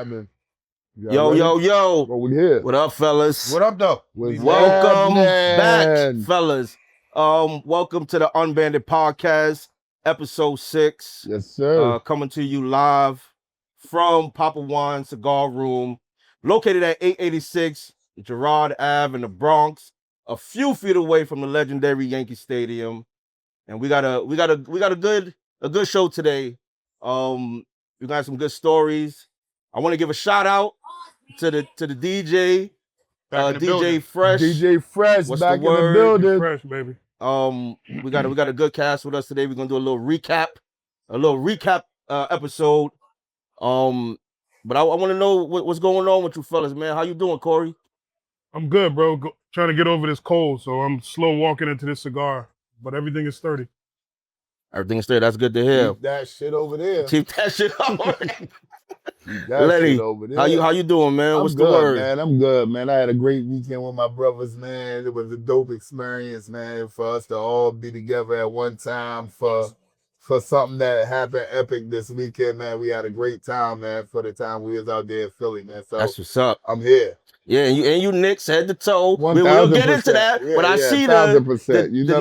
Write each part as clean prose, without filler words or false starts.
happening? Yo. What we here? What up, fellas? What up, though? Welcome back, fellas. Welcome to the Unbanded podcast, Ep.6. Yes, sir. Coming to you live from Papa Juan Cigar Room, located at 886 Girard Ave in the Bronx, a few feet away from the legendary Yankee Stadium. And we got a good show today. We got some good stories. I want to give a shout out to the DJ, DJ Fresh. DJ Fresh What's back the in the word? building. Fresh, baby. We got a good cast with us today. We're gonna do a little recap episode. But I want to know what's going on with you fellas, man. How you doing, Corey? I'm good, bro. Trying to get over this cold, so I'm slow walking into this cigar, but everything is sturdy. Everything is there. That's good to hear. Keep that shit over there. Keep that shit over. Keep that Lenny, shit over there. how you doing, man? What's good, the word? Man, I'm good, man. I had a great weekend with my brothers, man. It was a dope experience, man, for us to all be together at one time for something that happened epic this weekend, man. We had a great time, man, for the time we was out there in Philly, man. So that's what's up. I'm here. Yeah, and you Knicks head to toe. 1000%. We'll get into that, but I see the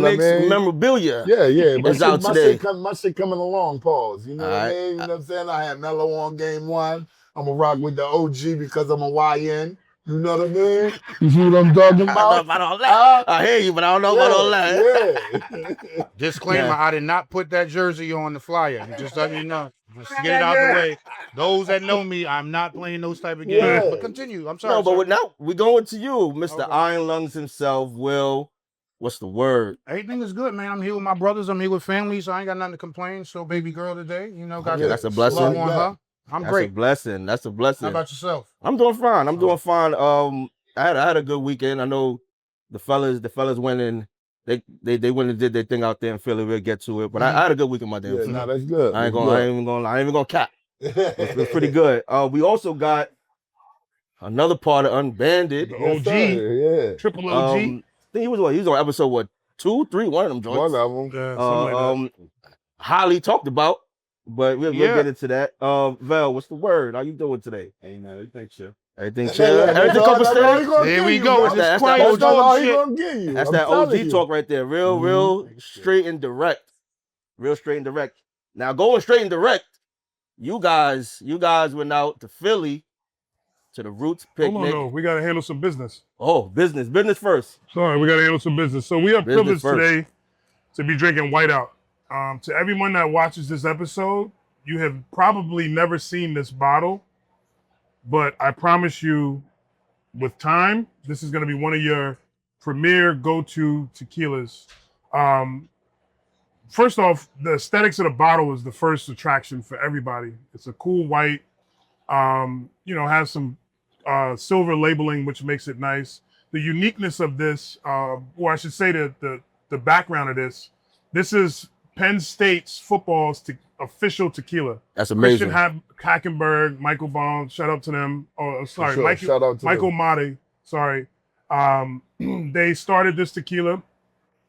Knicks memorabilia. Yeah. My shit coming along, pause. You know what I mean? You know what I'm saying? I had Melo on game one. I'm going to rock with the OG because I'm a YN. You know what I mean? You see what I'm talking about? I don't know about all that. I hear you, but I don't know about all that. Yeah. Disclaimer, I did not put that jersey on the flyer. Just letting you know. Just get it out the way. Those that know me, I'm not playing those type of games. Yeah. But continue. I'm sorry. No, but now we're going to you, Mr. Iron Lungs himself, Will. What's the word? Everything is good, man. I'm here with my brothers. I'm here with family, so I ain't got nothing to complain. So, baby girl today, got that's a blessing. On her. I'm great. That's a blessing. How about yourself? I'm doing fine. I had a good weekend. I know the fellas went in. They went and did their thing out there in Philly. We'll get to it, but I had a good weekend, my damn. Yeah, that's good. I ain't even gonna cap. It's pretty good. We also got another part of Unbanded. The OG, yeah, triple OG. I think he was on episode 2, 3, one of them joints. One of them. Yeah, highly talked about, but we'll get into that. Val, what's the word? How you doing today? Ain't nothing. Everything chill. Everything chill. Everything couple steady. There we go. That's that OG talk right there. Real straight and direct. Real straight and direct. Now going straight and direct, you guys went out to Philly to the Roots picnic. Hold on, no. We gotta handle some business. Oh, business first. Sorry, we gotta handle some business. So we are privileged today to be drinking whiteout. To everyone that watches this episode, you have probably never seen this bottle. But I promise you, with time, this is going to be one of your premier go-to tequilas. First off, the aesthetics of the bottle is the first attraction for everybody. It's a cool white, has some silver labeling, which makes it nice. The uniqueness of this, or I should say the background of this is Penn State's football's official tequila. That's amazing. Christian Hackenberg, Michael Baum, shout out to them. Oh, sorry, sure. Shout out to Michael them. Mate. Sorry. They started this tequila.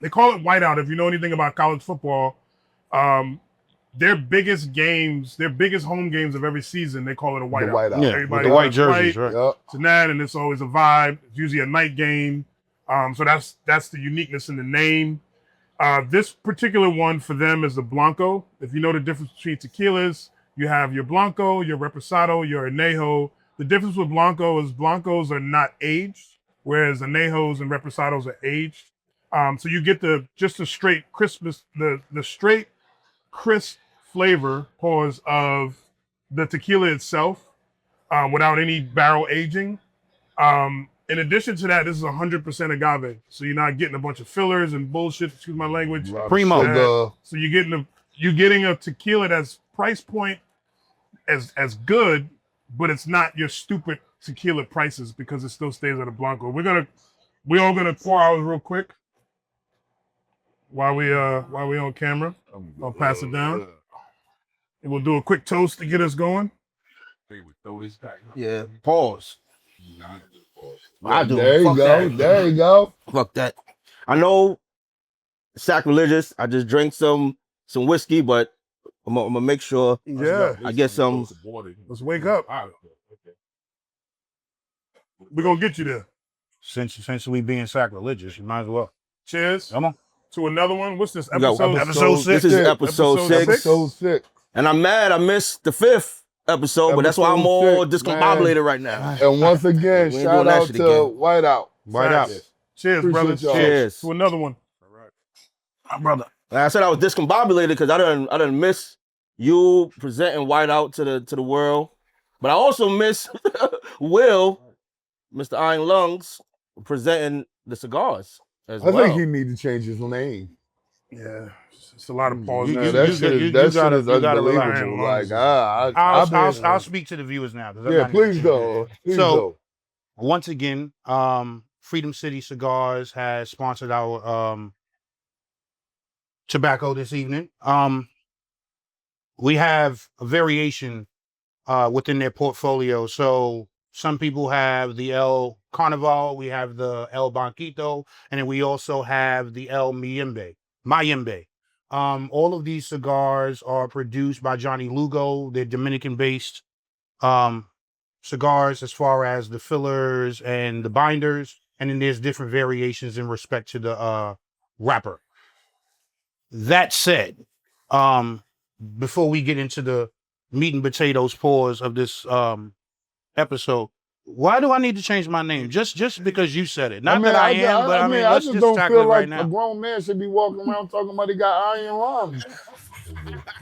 They call it whiteout. If you know anything about college football, their biggest home games of every season, they call it a whiteout. Yeah, everybody with the white jerseys, right? Yep. To that, and it's always a vibe. It's usually a night game. So that's the uniqueness in the name. This particular one for them is the Blanco. If you know the difference between tequilas, you have your Blanco, your Reposado, your Añejo. The difference with Blanco is Blancos are not aged, whereas Añejos and Reposados are aged. So you get the straight crispness, the straight crisp flavor pause of the tequila itself, without any barrel aging. In addition to that, this is 100% agave. So you're not getting a bunch of fillers and bullshit, excuse my language. Primo. So you're getting a tequila that's price point as good, but it's not your stupid tequila prices because it still stays at a Blanco. We're all gonna pour ours real quick while we on camera. I'll pass it down. And we'll do a quick toast to get us going. Yeah, pause. There you go. Fuck that. I know sacrilegious. I just drank some whiskey, but I'm gonna make sure Yeah. I get some. Let's wake up. We're gonna get you there. Since we being sacrilegious, you might as well. Cheers. Come on. To another one. What's this? We got Episode six. This is episode Episode 6. Episode 6. And I'm mad I missed the 5th episode, but that's why I'm Episode all 6, discombobulated man. right now. And once again, We ain't shout doing that out shit to again. Whiteout. Whiteout. Cheers, Appreciate brothers. y'all. Cheers. To another one. My brother. Like I said, I was discombobulated because I didn't miss you presenting Whiteout to the world, but I also miss Will, Mr. Iron Lungs, presenting the cigars as I well. think he need to change his name. Yeah. It's a lot of pause. You- now. you- That you- shit you is that shit gotta- is you gotta unbelievable. relax. Like I'll speak to the viewers now. 'cause I'm yeah, not please even- go. Please So- go. Once again, Freedom City Cigars has sponsored our tobacco this evening. We have a variation within their portfolio. So some people have the El Carnival, we have the El Banquito, and then we also have the El Mayimbe. All of these cigars are produced by Johnny Lugo. They're Dominican-based cigars as far as the fillers and the binders. And then there's different variations in respect to the wrapper. That said, before we get into the meat and potatoes pause of this episode, why do I need to change my name? Just because you said it. Not that I am, but I mean, let's just don't tackle feel it like right now. a grown man should be walking around talking about he got iron lungs.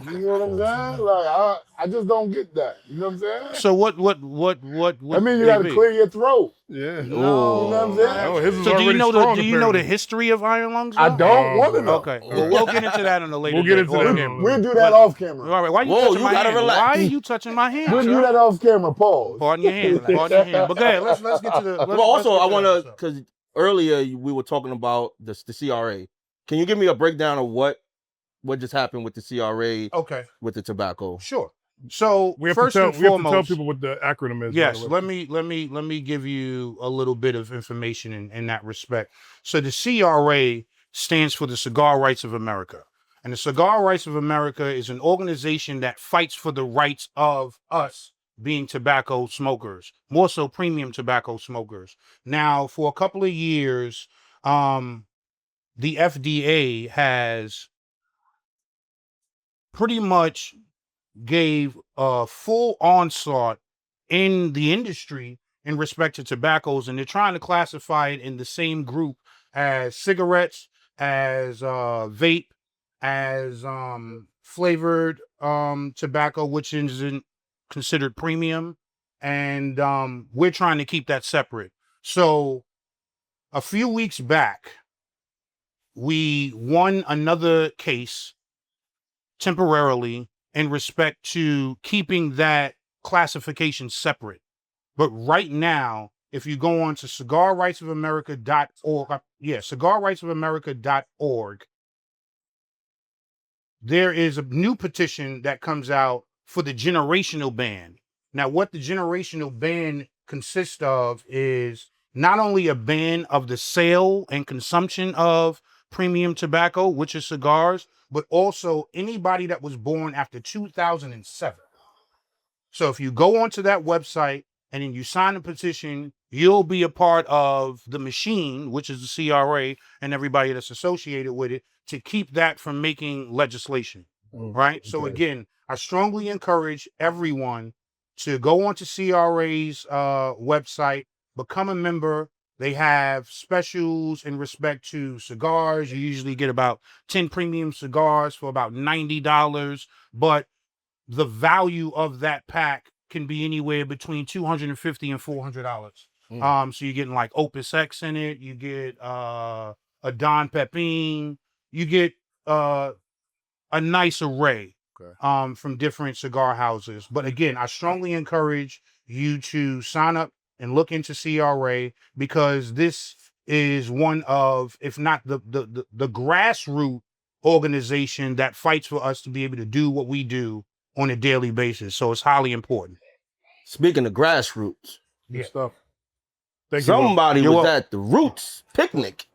You know what I'm saying? Like I just don't get that. You know what I'm saying? So what I mean, you got to AB? clear your throat. Yeah. You know what I'm saying? Oh, his is So do you already know strong, do you know the apparently. history of iron lungs? I though? don't want to know. Okay, well, we'll get into that on a later. We'll get date. into Off that. camera. We'll do that off camera. All right, why you Whoa, touching you my gotta hand? relax. Why are you touching my hand? We'll do sir? that off camera. Pause. Pardon your hand. Pardon your hand. But go ahead. Let's get to the. But let's also, get I to want the to, episode. because earlier we were talking about the CRA. Can you give me a breakdown of what just happened with the CRA Okay, with the tobacco? sure. So We have, first to and tell, we have to tell foremost, people what the acronym is. by yes, the way. let me give you a little bit of information in that respect. So the CRA stands for the Cigar Rights of America. And the Cigar Rights of America is an organization that fights for the rights of us being tobacco smokers, more so premium tobacco smokers. Now, for a couple of years, the FDA has pretty much gave a full onslaught in the industry in respect to tobaccos, and they're trying to classify it in the same group as cigarettes, as vape, as flavored tobacco, which isn't considered premium, and we're trying to keep that separate. So a few weeks back, we won another case temporarily in respect to keeping that classification separate. But right now, if you go on to cigarrightsofamerica.org, cigarrightsofamerica.org, there is a new petition that comes out for the generational ban. Now, what the generational ban consists of is not only a ban of the sale and consumption of premium tobacco, which is cigars, but also anybody that was born after 2007. So if you go onto that website and then you sign a petition, you'll be a part of the machine, which is the CRA, and everybody that's associated with it, to keep that from making legislation, right? So again, I strongly encourage everyone to go onto CRA's website, become a member. They have specials in respect to cigars. You usually get about 10 premium cigars for about $90, but the value of that pack can be anywhere between $250 and $400. So you're getting like Opus X in it. You get a Don Pepin. You get a nice array from different cigar houses. But again, I strongly encourage you to sign up and look into CRA, because this is one of, if not the grassroots organization that fights for us to be able to do what we do on a daily basis. So it's highly important. Speaking of grassroots, Good stuff. Thank you. somebody You're was welcome. at the Roots picnic.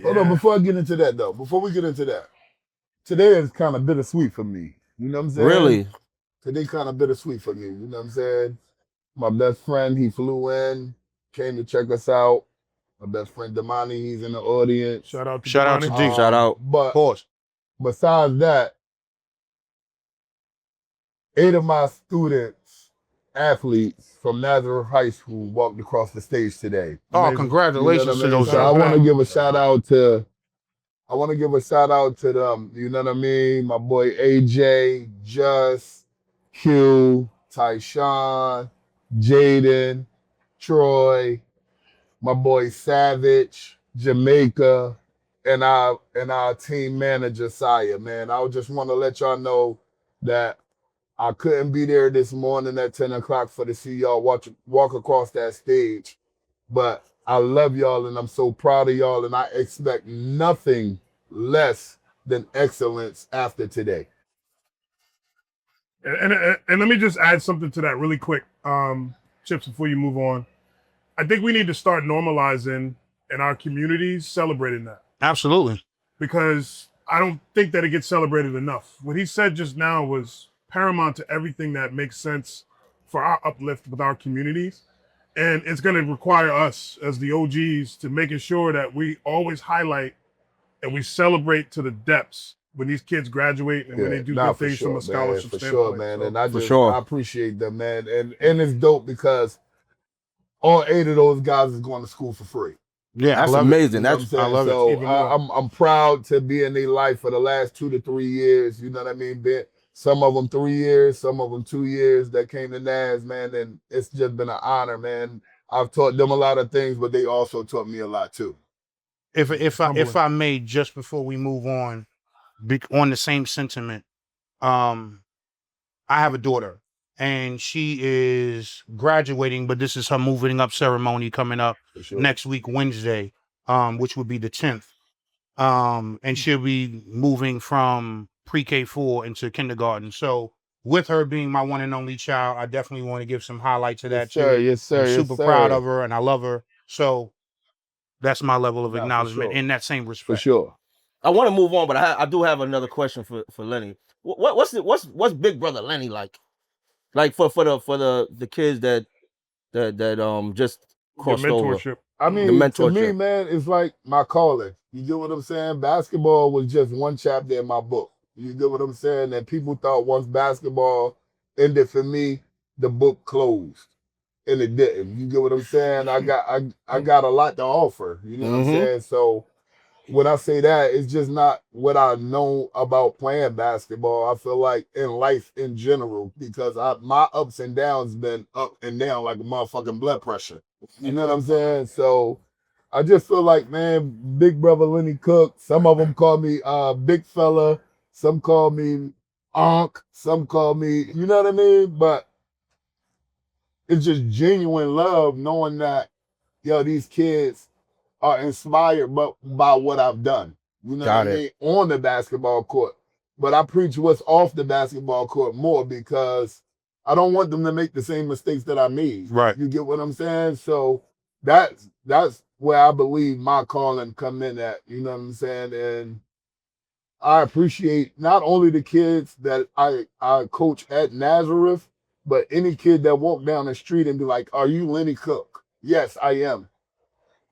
Hold on, before I get into that though, before we get into that, today is kind of bittersweet for me. You know what I'm saying? Really? Today kind of bittersweet for me. You know what I'm saying? My best friend, he flew in. came to check us out. My best friend Damani, he's in the audience. Shout out to Shout out to Damani. D. Shout out. But Pause. besides that, 8 of my students, athletes from Nazareth High School, walked across the stage today. Oh, Amazing. congratulations You know what I to mean? those So I young want to men. give a shout out to them. You know what I mean? My boy AJ, Just, Q, Tyshawn, Jaden, Troy, my boy Savage, Jamaica, and our team manager Saya, man. I just want to let y'all know that I couldn't be there this morning at 10 o'clock to see y'all walk across that stage. But I love y'all and I'm so proud of y'all and I expect nothing less than excellence after today. And let me just add something to that really quick, Chips, before you move on. I think we need to start normalizing in our communities celebrating that, Absolutely. because I don't think that it gets celebrated enough. What he said just now was paramount to everything that makes sense for our uplift with our communities. And it's going to require us as the OGs to making sure that we always highlight and we celebrate to the depths when these kids graduate and when they do good things from a scholarship for standpoint. sure, man. So, And I For just sure. I appreciate them, man. And it's dope because all 8 of those guys is going to school for free. Yeah, That's I love amazing. You know what I'm That's saying? I love it. So Even more. I'm proud to be in their life for the last 2 to 3 years. You know what I mean? Some of them 3 years, some of them 2 years that came to NAS, man. And it's just been an honor, man. I've taught them a lot of things, but they also taught me a lot too. If I may, just before we move on, on the same sentiment, I have a daughter and she is graduating, but this is her moving up ceremony coming up For sure. next week, Wednesday, which would be the 10th. And she'll be moving from pre-K 4 into kindergarten. So with her being my one and only child, I definitely want to give some highlight to that too. Yes, sir. I'm Yes, super sir. proud of her and I love her. So that's my level of Nah, for acknowledgement sure. in that same For respect. sure. I want to move on, but I do have another question for Lenny. What's Big Brother Lenny like? Like for the kids that just Your crossed over. mentorship. I The mean, to mentorship. me, man, it's like my calling. You get what I'm saying? Basketball was just one chapter in my book. You get what I'm saying? And people thought once basketball ended for me, the book closed. And it didn't. You get what I'm saying? I got a lot to offer. You know what I'm Mhm. saying? So when I say that, it's just not what I know about playing basketball. I feel like in life in general, because my ups and downs been up and down like a motherfucking blood pressure. You know what I'm saying? So I just feel like, man, Big Brother Lenny Cook. Some of them call me Big Fella. Some call me Onk. Some call me, you know what I mean? But it's just genuine love knowing that, yo, these kids are inspired by what I've done. You know Got what I it. mean? On the basketball court. But I preach what's off the basketball court more because I don't want them to make the same mistakes that I made. Right. You get what I'm saying? So that's where I believe my calling come in at. You know what I'm saying? And I appreciate not only the kids that I coach at Nazareth, but any kid that walk down the street and be like, "Are you Lenny Cook?" Yes, I am.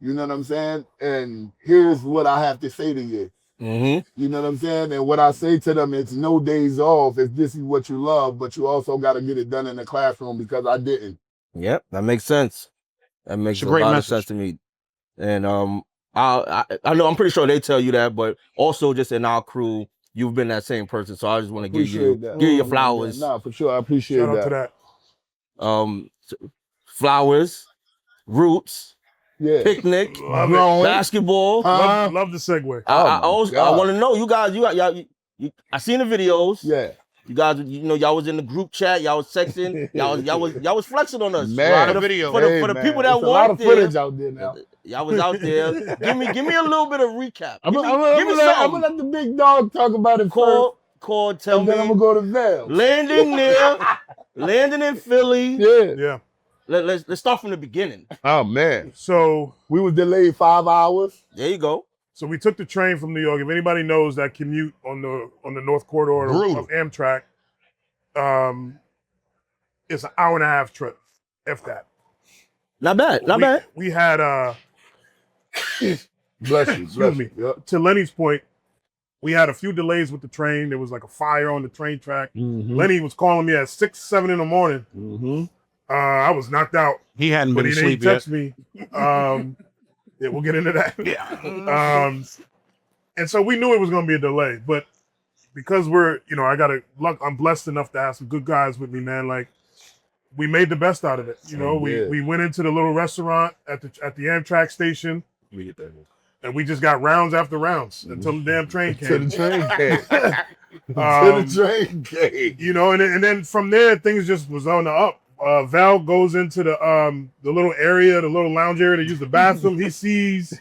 You know what I'm saying? And here's what I have to say to you. Mm-hmm. You know what I'm saying? And what I say to them, it's no days off. If this is what you love, but you also got to get it done in the classroom because I didn't. Yep, that makes sense. That makes It's a a great lot of message. sense to me. And I know I'm pretty sure they tell you that, but also just in our crew, you've been that same person. So I just want to give you Appreciate that. your flowers. Nah, for sure. I appreciate Shout out to that. Flowers, roots, Yeah. picnic, Love it. Growing. basketball. Love the segue. I Oh my want God. to know you guys. I seen the videos. Yeah. You guys, y'all was in the group chat. Y'all was sexing. y'all was flexing on us. Man. A lot of For the- video. for the Hey, for the man, people that it's a lot weren't of there. footage out there now. Y'all was out there. Give me a little bit of recap. I'm Give me gonna something. let the big dog talk about it first, Call. Tell and then I'm me. gonna go to Val. Landing in Philly. Yeah. Yeah. Let's start from the beginning. Oh man, So we was delayed 5 hours. There you go. we took the train from New York. If anybody knows that commute on the North Corridor Brutal. of Amtrak, it's an hour and a half trip, if that. Not bad. Not bad. We had Bless you. excuse me. Yep. To Lenny's point, we had a few delays with the train. There was like a fire on the train track. Mm-hmm. Lenny was calling me at 6, 7 in the morning. Mm-hmm. I was knocked out. He hadn't But been he asleep didn't yet. text me. Yeah, we'll get into that. Yeah. And so we knew it was going to be a delay, but because I'm blessed enough to have some good guys with me, man. Like, we made the best out of it. You know, we went into the little restaurant at the Amtrak station. We get that. And we just got rounds after rounds until the damn train To came. the train came. To the train came. You know, and then from there things just was on the up. Val goes into the little area, the little lounge area to use the bathroom. He sees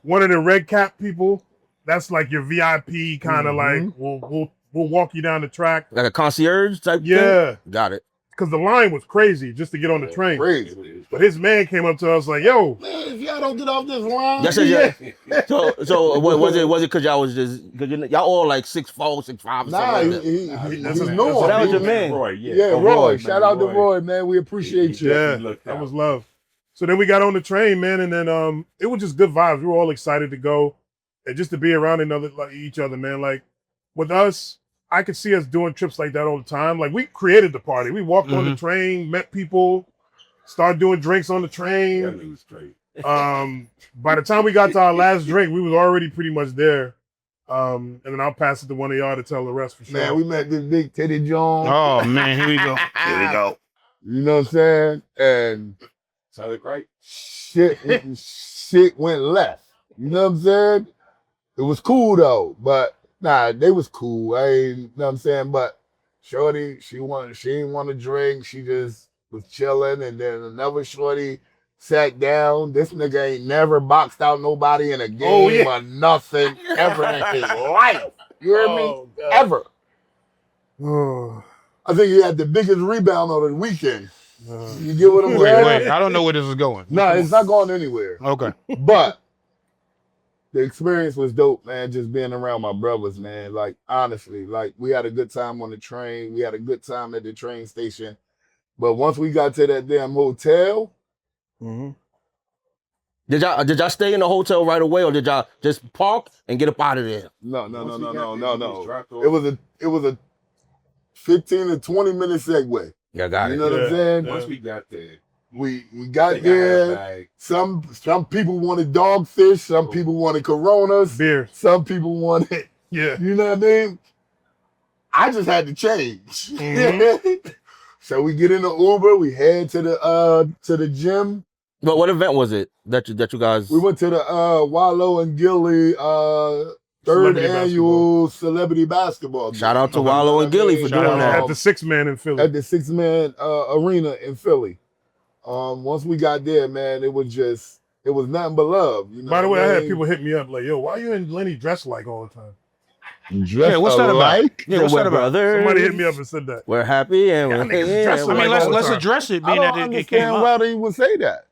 one of the red cap people. That's like your VIP kind of like we'll walk you down the track. Like a concierge type thing? Yeah. Got it. Because the line was crazy just to get on the train. Crazy. But his man came up to us like, yo, Man, if y'all don't get off this line. That's it, yeah. So what was it because y'all was just because y'all all like 6'4", 6'5", Nah, something like that. that's he's his known. So that was your man. Roy, Yeah, Oh, Roy. Roy, Shout out to Roy, man. We appreciate you. yeah, that was love. So then we got on the train, man, and then it was just good vibes. We were all excited to go and just to be around each other, man. Like with us, I could see us doing trips like that all the time. Like we created the party. We walked on the train, met people, started doing drinks on the train. That was straight. By the time we got to our last drink, we was already pretty much there. And then I'll pass it to one of y'all to tell the rest for sure. Man, we met this big Teddy Jones. Oh man, here we go. Here we go. You know what I'm saying? And Sounded right. shit went left. You know what I'm saying? It was cool though, but nah, they was cool. You know what I'm saying? But shorty, she didn't want to drink. She just was chilling. And then another shorty sat down. This nigga ain't never boxed out nobody in a game or nothing ever in his life. You hear me? Ever. I think he had the biggest rebound on the weekend. You get what I'm saying? Wait, I don't know where this is going. No, it's not going anywhere. Okay. But the experience was dope, man. Just being around my brothers, man. Like, honestly, like, we had a good time on the train. We had a good time at the train station. But once we got to that damn hotel. Did y'all stay in the hotel right away, or did y'all just park and get up out of there? No. It was a 15 to 20 minute segue. Yeah, got You it. know what I'm saying? Once we got there, We got they got there. our bag. Some people wanted dogfish. Some people wanted Coronas. Beer. Some people wanted, Yeah. you know what I mean? I just had to change. So we get in the Uber. We head to the gym. But what event was it that you guys? We went to the Wallow and Gilly third Celebrity annual celebrity basketball game. Shout out to Wallow and Gilly for Shout doing out that. at the 6-man in Philly. At the 6-man arena in Philly. Once we got there, man, it was nothing but love. You know By the way, what I had mean? people hit me up like, yo, why you and Lenny dressed like all the time? Dressed what's that about? alike? Yeah, what's We're that about? brothers. Somebody hit me up and said that. We're happy and Y'all we're niggas dressing I mean, like all the let's time. address it, I being don't that it came understand up. why they would say that.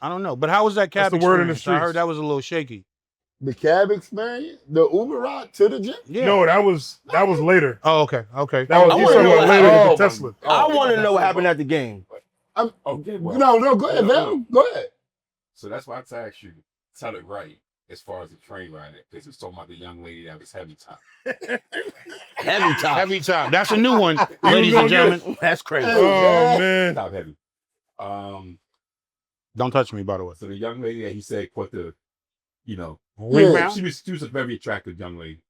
I don't know, but how was that cab That's the word in the experience? I heard streets. that was a little shaky. The cab experience, the Uber ride to the gym. Yeah. No, that was later. Oh, okay. That was I you wanna talking know about what later happened. with the Tesla. I want to know what happened at the game. Okay, well. No, go ahead, man. Go ahead. So that's why I asked you, tell it right as far as the train ride. Because it's talking about the young lady that was heavy time. Heavy top. Heavy time. That's a new one, ladies and gentlemen. That's crazy. Oh man. Not heavy. Don't touch me, by the way. So the young lady that he said caught the, Rebound? she was a very attractive young lady.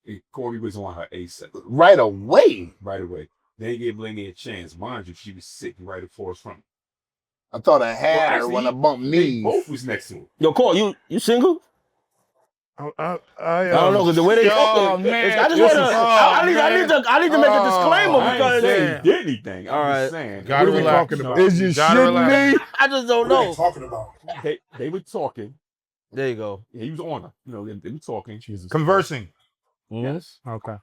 And Corey was on her ASAP Right away. right away. They gave Lenny a chance. Mind you, she was sitting right before us front. I thought I had Well, her actually, when I bumped They knees. both was next to him. Yo, Cole, you single? I I don't know because the way they talking. man. I just Listen, want to. I need to make a disclaimer I because ain't saying he did anything. All I'm right. just saying. What Gotta are we relax. talking about? Is you Gotta shitting relax. me? I just don't What are know. you talking about? They were talking. There you go. Yeah, he was on her. They were talking. Conversing. Yes. Okay.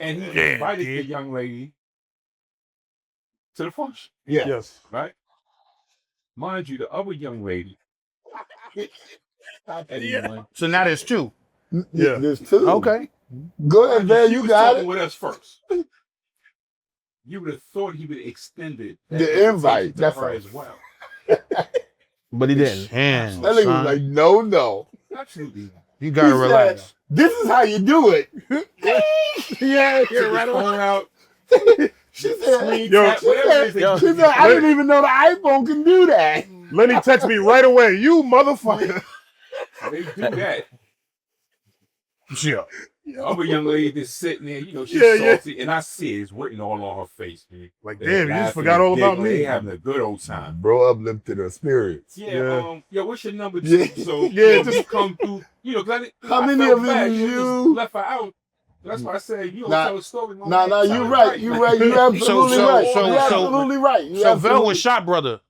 And he Yeah, invited dude. the young lady to the function, Yeah. Yes. right? Mind you, the other young lady. Anyone. So now there's two. Yeah. There's two. Okay. Go ahead, man. She You was got talking it. with us first. you would have thought he would have extended The invite, to that's her all. as well. But he didn't. Damn, That nigga was son. like, no. Absolutely. You gotta He relax. said, this is how you do it. yeah, Took his phone out. She said, Screen Yo, tap, whatever it is they yo. do. she said, I didn't even know the iPhone can do that. Lenny texted me right away. You motherfucker. They do that. Yeah. Other young lady just sitting there, she's Yeah. salty, and I see it. It's written all on her face, man. Like, They damn, you just laughing forgot all and about giggling. They me. having a good old time. Bro uplifted her spirits. Yeah. Yo, what's your number? Yeah. So Yeah, just come through. Cause How I many felt of it bad. is You just you? left her out. That's why I said you don't Nah, tell a story. No Nah, man, you tell it right. You right. You absolutely so- right. so- You so- absolutely right. You So Vel absolutely- was shot, brother.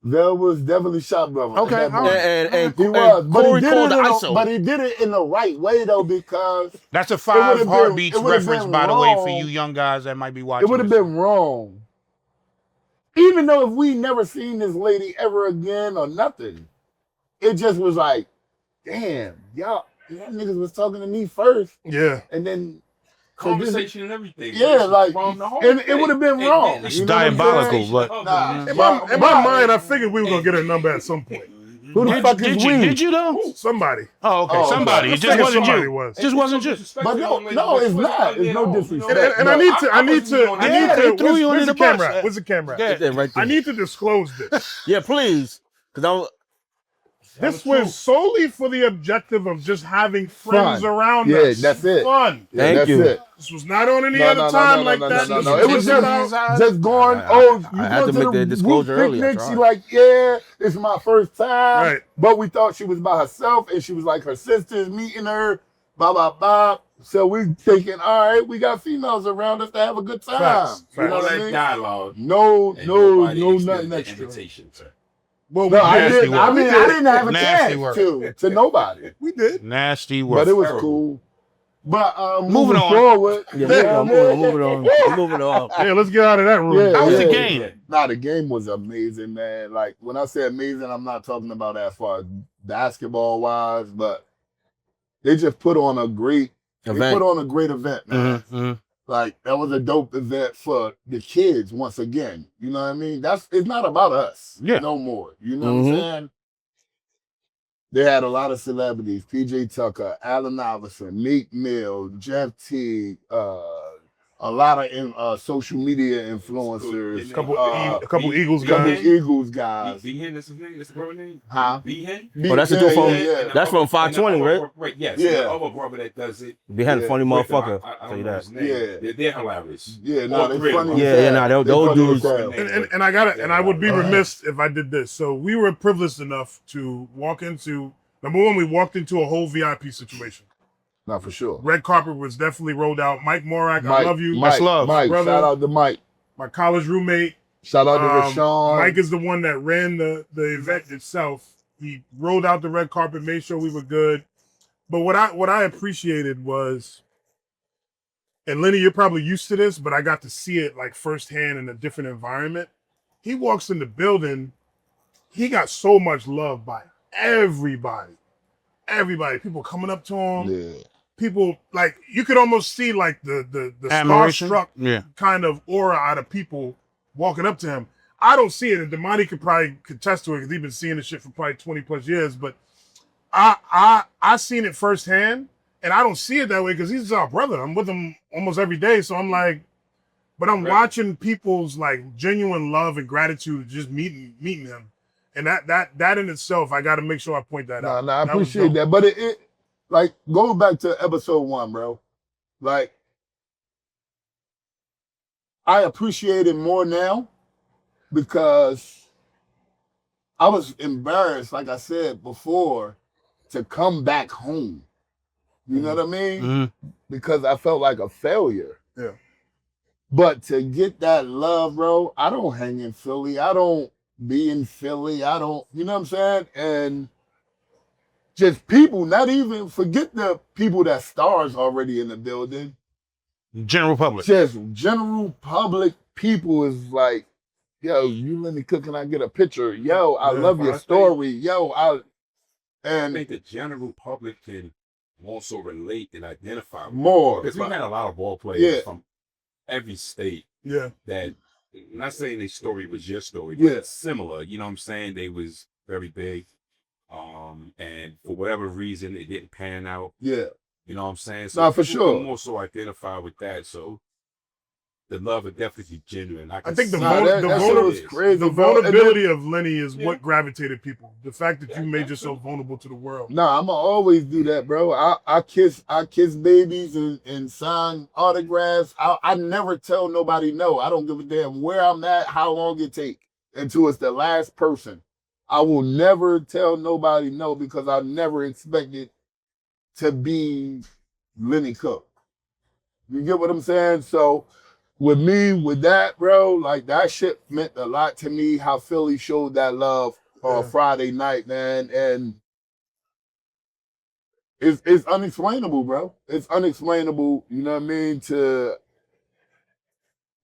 Vel was definitely shot, brother. Okay, at that all moment. right. And He was, but Corey he, did called it the in ISO. but he did it in the right way though, because That's a would've 5 been- heartbeats it would've reference, been by the way, for wrong. you young guys that might be watching. it would have this. been wrong. Even though if we never seen this lady ever again or nothing, it just was like, damn, y'all niggas was talking to me first, Yeah. and then conversation and everything. Yeah, like, from the whole and it thing. would have been And wrong. then It's You know what I'm diabolical, saying? but- Nah. In my mind, I figured we were going to get her number at some point. Who the fuck Did is you? we? Did you though? Somebody. Oh, okay. Oh, Somebody. okay. It just I wasn't somebody you. was. It just wasn't you. But no, it's not. It's no disrespect. And I need to, Yeah, they threw you where's under the the bus. camera at? Where's the camera at? Yeah. It's there right there. I need to disclose this. Yeah, please. Because This was solely for the objective of just having friends Fun. around Yeah, us. that's it. Fun. Yeah, Thank that's you. it. This was not on any No, other no, no, time no, like no, that. no, This no. It was just going, you I had go to to make the that disclosure group earlier, I picnic. She tried. like, yeah, it's my first time. Right. But we thought she was by herself, and she was like her sisters meeting her, blah, blah, blah. So we thinking, all right, we got females around us to have a good time. Facts. You know all what I that mean? dialogue. No, and no, nobody no, extended nothing the extra. invitation, sir. Well, No, I Nasty didn't. I work. mean, I didn't have a Nasty chance work. to nobody. we did. Nasty work. But it was Terrible. cool. But Moving moving on. forward, yeah, moving on. I'm moving on. Yeah, let's get out of that room. Yeah, How was the yeah. game? Nah, the game was amazing, man. Like when I say amazing, I'm not talking about as far as basketball wise, but they just put on a great They Event. put on a great event, man. Mm-hmm. Like that was a dope event for the kids once again. You know what I mean? It's not about us no more. You know what I'm saying? They had a lot of celebrities: PJ Tucker, Allen Iverson, Meek Mill, Jeff Teague, a lot of social media influencers, A couple Eagles couple guys. Eagles guys. B-Hen, that's his name? That's the brother name? Huh? B-Hen? Oh, that's the dude from- That's from 520, right? Right, yes. Yeah. The other brother that does it. Behind a funny with him, motherfucker. I Tell don't you know that. his name. Yeah. They're hilarious. Yeah, no, All they three of funny. them. as Yeah, hell. nah, those They funny dudes- as hell. And I would be remiss if I did this. So we were privileged enough to walk into, number one, we walked into a whole VIP situation. Not for sure. Red carpet was definitely rolled out. Mike Morak, I Mike, love you. Mike, love. Mike, Brother. shout out to Mike. My college roommate. Shout out to Rashawn. Mike is the one that ran the event itself. He rolled out the red carpet, made sure we were good. But what I appreciated was, and Lenny, you're probably used to this, but I got to see it like firsthand in a different environment. He walks in the building, he got so much love by everybody. Everybody, people coming up to him. Yeah. People, like, you could almost see like the Admiration? starstruck Yeah. kind of aura out of people walking up to him. I don't see it, and Damani could probably contest to it because he's been seeing this shit for probably 20 plus years. But I seen it firsthand, and I don't see it that way because he's our brother. I'm with him almost every day, so I'm like, but I'm watching people's like genuine love and gratitude just meeting him, and that in itself, I got to make sure I point that out. I That was appreciate dope. that. But it like going back to episode 1, bro. Like I appreciate it more now because I was embarrassed, like I said before, to come back home. You know what I mean? Mm-hmm. Because I felt like a failure. Yeah. But to get that love, bro, I don't hang in Philly. I don't be in Philly. I don't, you know what I'm saying? And just people, not even, forget the people that stars already in the building. General public. Just general public people is like, yo, you let me cook, can I get a picture? Yo, I Yeah, love but your I think- story. Yo, I and think the general public can also relate and identify with more. because we've had a lot of ball players Yeah. from every state Yeah. that, I'm not saying their story was your story, but Yeah. it's similar. You know what I'm saying? They was very big. And for whatever reason, it didn't pan out. Yeah. You know what I'm saying? Nah, for people sure. can more so identify with that. So the love is definitely genuine. I think the Nah, that shit was crazy, the bro. And then- vulnerability of Lenny is what gravitated people. The fact that you made yourself vulnerable to the world. Nah, I'ma always do that, bro. I kiss babies and sign autographs. I never tell nobody no. I don't give a damn where I'm at, how long it take, until it's the last person. I will never tell nobody no because I never expected to be Lenny Cook. You get what I'm saying? So with me, with that, bro, like that shit meant a lot to me, how Philly showed that love on Friday night, man. And it's unexplainable, bro. It's unexplainable, you know what I mean?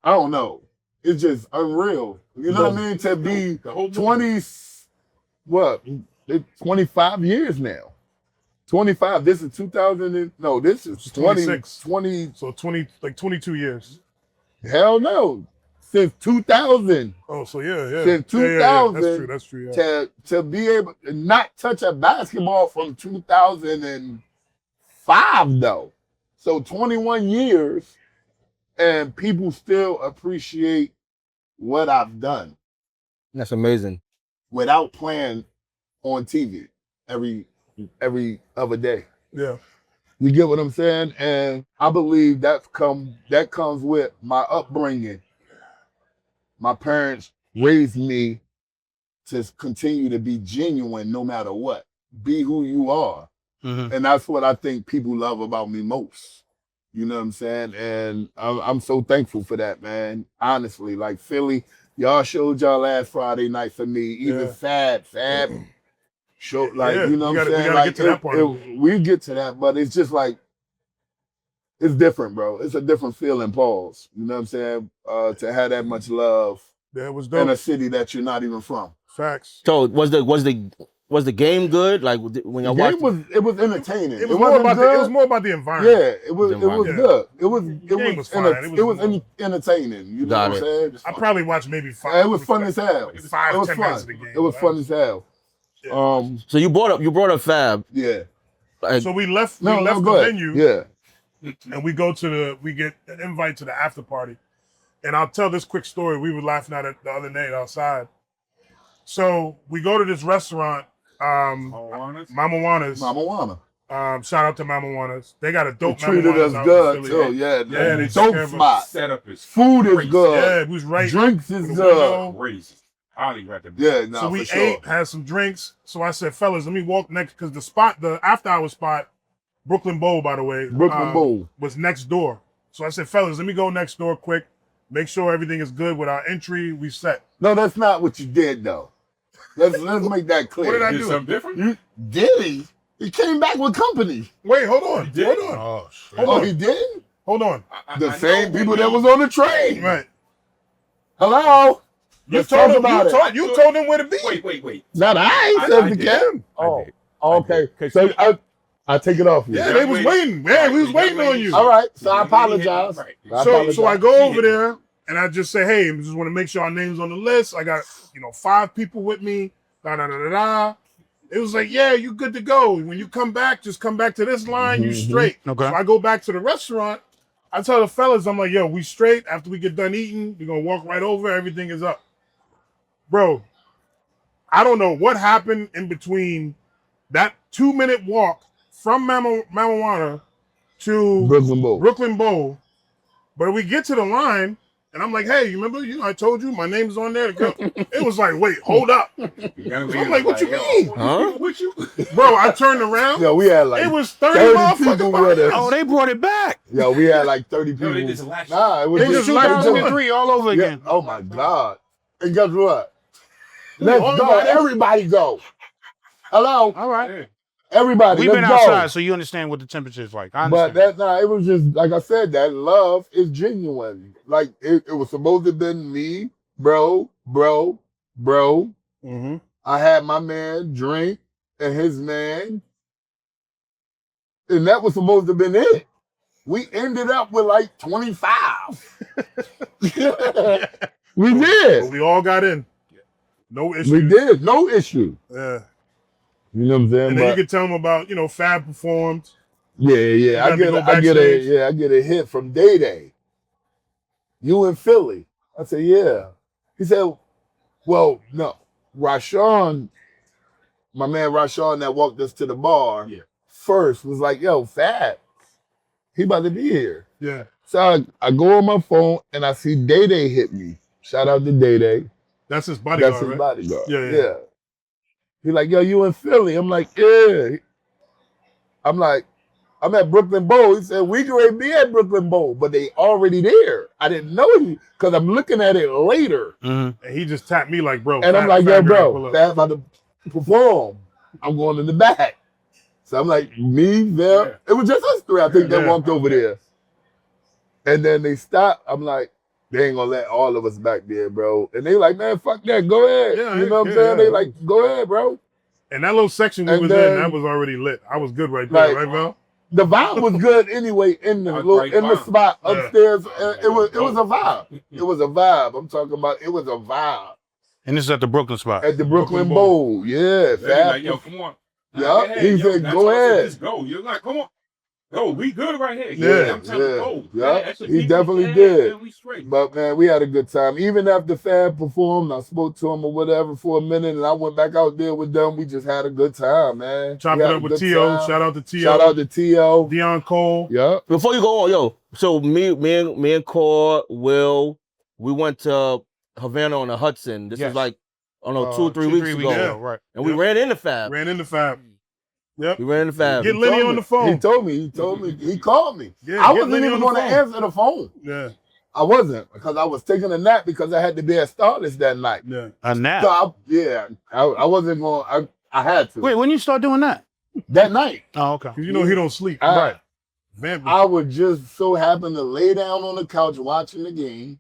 I don't know. It's just unreal. You know what I mean? To be The whole 25 years now. 25. This is 2000 no, this is 26. 20. So 22 years. Hell no. Since 2000. Oh, so yeah. Since Yeah. 2000 That's true. Yeah. to be able to not touch a basketball from 2005 though. So 21 years and people still appreciate what I've done That's amazing. without playing on TV every other day. Yeah. You get what I'm saying? And I believe that comes with my upbringing. My parents raised me to continue to be genuine no matter what. Be who you are. Mhm. And that's what I think people love about me most. You know what I'm saying? And I'm so thankful for that, man. Honestly, like Philly, y'all showed y'all last Friday night for me. Even Fab showed, like, you know what I'm saying? We gotta Like, get to that part. we get to that, but it's just like, it's different, bro. It's a different feeling, pause. You know what I'm saying? To have that much love That was in dope. a city that you're not even from. Facts. So was the game good? Like when y'all watched? It was entertaining. It was more about good. it was more about the environment. Yeah, it was environment. good. It was game was fine. entertaining. You know Got what I'm saying? I probably watched maybe 5. It was fun as hell. It was 5, 10 fun. minutes of the game. It was fun as hell. Yeah. So you brought up Fab. Yeah. Like, So we left No, the go ahead. venue. Yeah. And we get an invite to the after party. And I'll tell this quick story. We were laughing at it the other night outside. So we go to this restaurant, Mama Juana's. Mama Juana. Shout out to Mama Juana's. They got a They dope Mama treated Juana's us out good in too. Philly. Yeah, Yeah, they took dope care of us. spot. Setup is Food is crazy. good. Yeah, it was right. Drinks is the good. window. crazy. Highly recommend. Yeah, no, So we for sure. ate, had some drinks. So I said, fellas, let me walk next, because the after hour spot, Brooklyn Bowl, by the way, Brooklyn Bowl. was next door. So I said, fellas, let me go next door quick, make sure everything is good with our entry. We set. No, that's not what you did though. Let's make that clear. What did I Did do? something different? You did he came back with company. Wait, hold on. You did? Hold on. Oh, shit. Hold Oh, on. he didn't? Hold on. The I same know, people but that you- was on the train. Right. Hello? You Let's told talk him. about it. You told him where to be. Wait. Not I I said the did. game. I Oh, did. okay. I did. So I take it off you. Yeah, they was waiting. Man, we was waiting on you. All right. So I The young lady apologize. hit me right. I So apologize. I go She over hit there and I just say, hey, I just want to make sure our name's on the list. I got 5 people with me. Da da da da da. It was like, yeah, you good to go. When you come back, just come back to this line. You straight. Okay. So I go back to the restaurant. I tell the fellas, I'm like, yo, we straight. After we get done eating, we're gonna walk right over. Everything is up, bro. I don't know what happened in between that 2-minute walk from Mama Juana to Brooklyn Bowl. but we get to the line, and I'm like, hey, you remember? I told you my name's on there to go. It was like, wait, hold up. I'm like, what you mean? Huh? With you? Bro, I turned around. Yo, we had like It was 30 people motherfucking with us. Oh, they brought it back. Yo, we had like 30 people. No, they just latched. Nah, it was They just just latched on. 2003 all over Yeah. again. Oh my God. And guess what? Let's All go. right. Everybody go. Hello? All right. Everybody, We've been let's go. outside, so you understand what the temperature is like. I But understand. it was just, like I said, that love is genuine. Like, it was supposed to have been me, bro. Mm-hmm. I had my man drink and his man. And that was supposed to have been it. We ended up with like 25. We But did. we all got in. No issues. We did. No issue. Yeah. You know what I'm saying? And then you But could tell them about, Fab performed. yeah. got to go backstage. I get a hit from Day Day. You in Philly? I said, yeah. He said, well, no. Rashawn, my man Rashawn that walked us to the bar first was like, yo, Fab, he about to be here. Yeah. So I go on my phone and I see Day Day hit me. Shout out to Day Day. That's his bodyguard, That's his right? bodyguard. Yeah. He like, yo, you in Philly? I'm like, yeah. I'm like, I'm at Brooklyn Bowl. He said, we could be at Brooklyn Bowl, but they already there. I didn't know you because I'm looking at it later. Mm-hmm. And he just tapped me like, bro. And I'm like, yo, bro, Fab about to perform. I'm going in the back. So I'm like, me, Vel. Yeah. It was just us three, I think, that walked over there. And then they stopped. I'm like, they ain't gonna let all of us back there, bro. And they like, man, fuck that. Go ahead. Yeah, you know what I'm saying? They like, go ahead, bro. And that little section we was in, that was already lit. I was good right there, right, Vel? The vibe was good anyway in the spot upstairs. It was a vibe. It was a vibe. I'm talking about it was a vibe. And this is at the Brooklyn spot. At the Brooklyn Bowl. Yeah. Like, yo, come on. Yeah. He said, go ahead. Just go. You're like, come on. Yo, we good right here. Yeah, I'm telling you, go. Yeah, he definitely did. But man, we had a good time. Even after Fab performed, I spoke to him or whatever for a minute, and I went back out there with them. We just had a good time, man. Chop it up with T.O. Shout out to T.O. Shout out to T.O. Deion Cole. Yeah. Before you go on, yo, so me and Core, Will, we went to Havana on the Hudson. This is like, I don't know, 2 or 3 weeks ago. Yeah, right. And we ran into Fab. Yep. We ran into Fab. Get Lenny on the phone. He told me. He called me. Yeah, I wasn't even going to answer the phone. Yeah. I wasn't because I was taking a nap because I had to be at Starless that night. Yeah. A nap? So I wasn't going. I had to. Wait, when you start doing that? That night. Oh, okay. Because he don't sleep. Right. Vamp. I would just so happen to lay down on the couch watching the game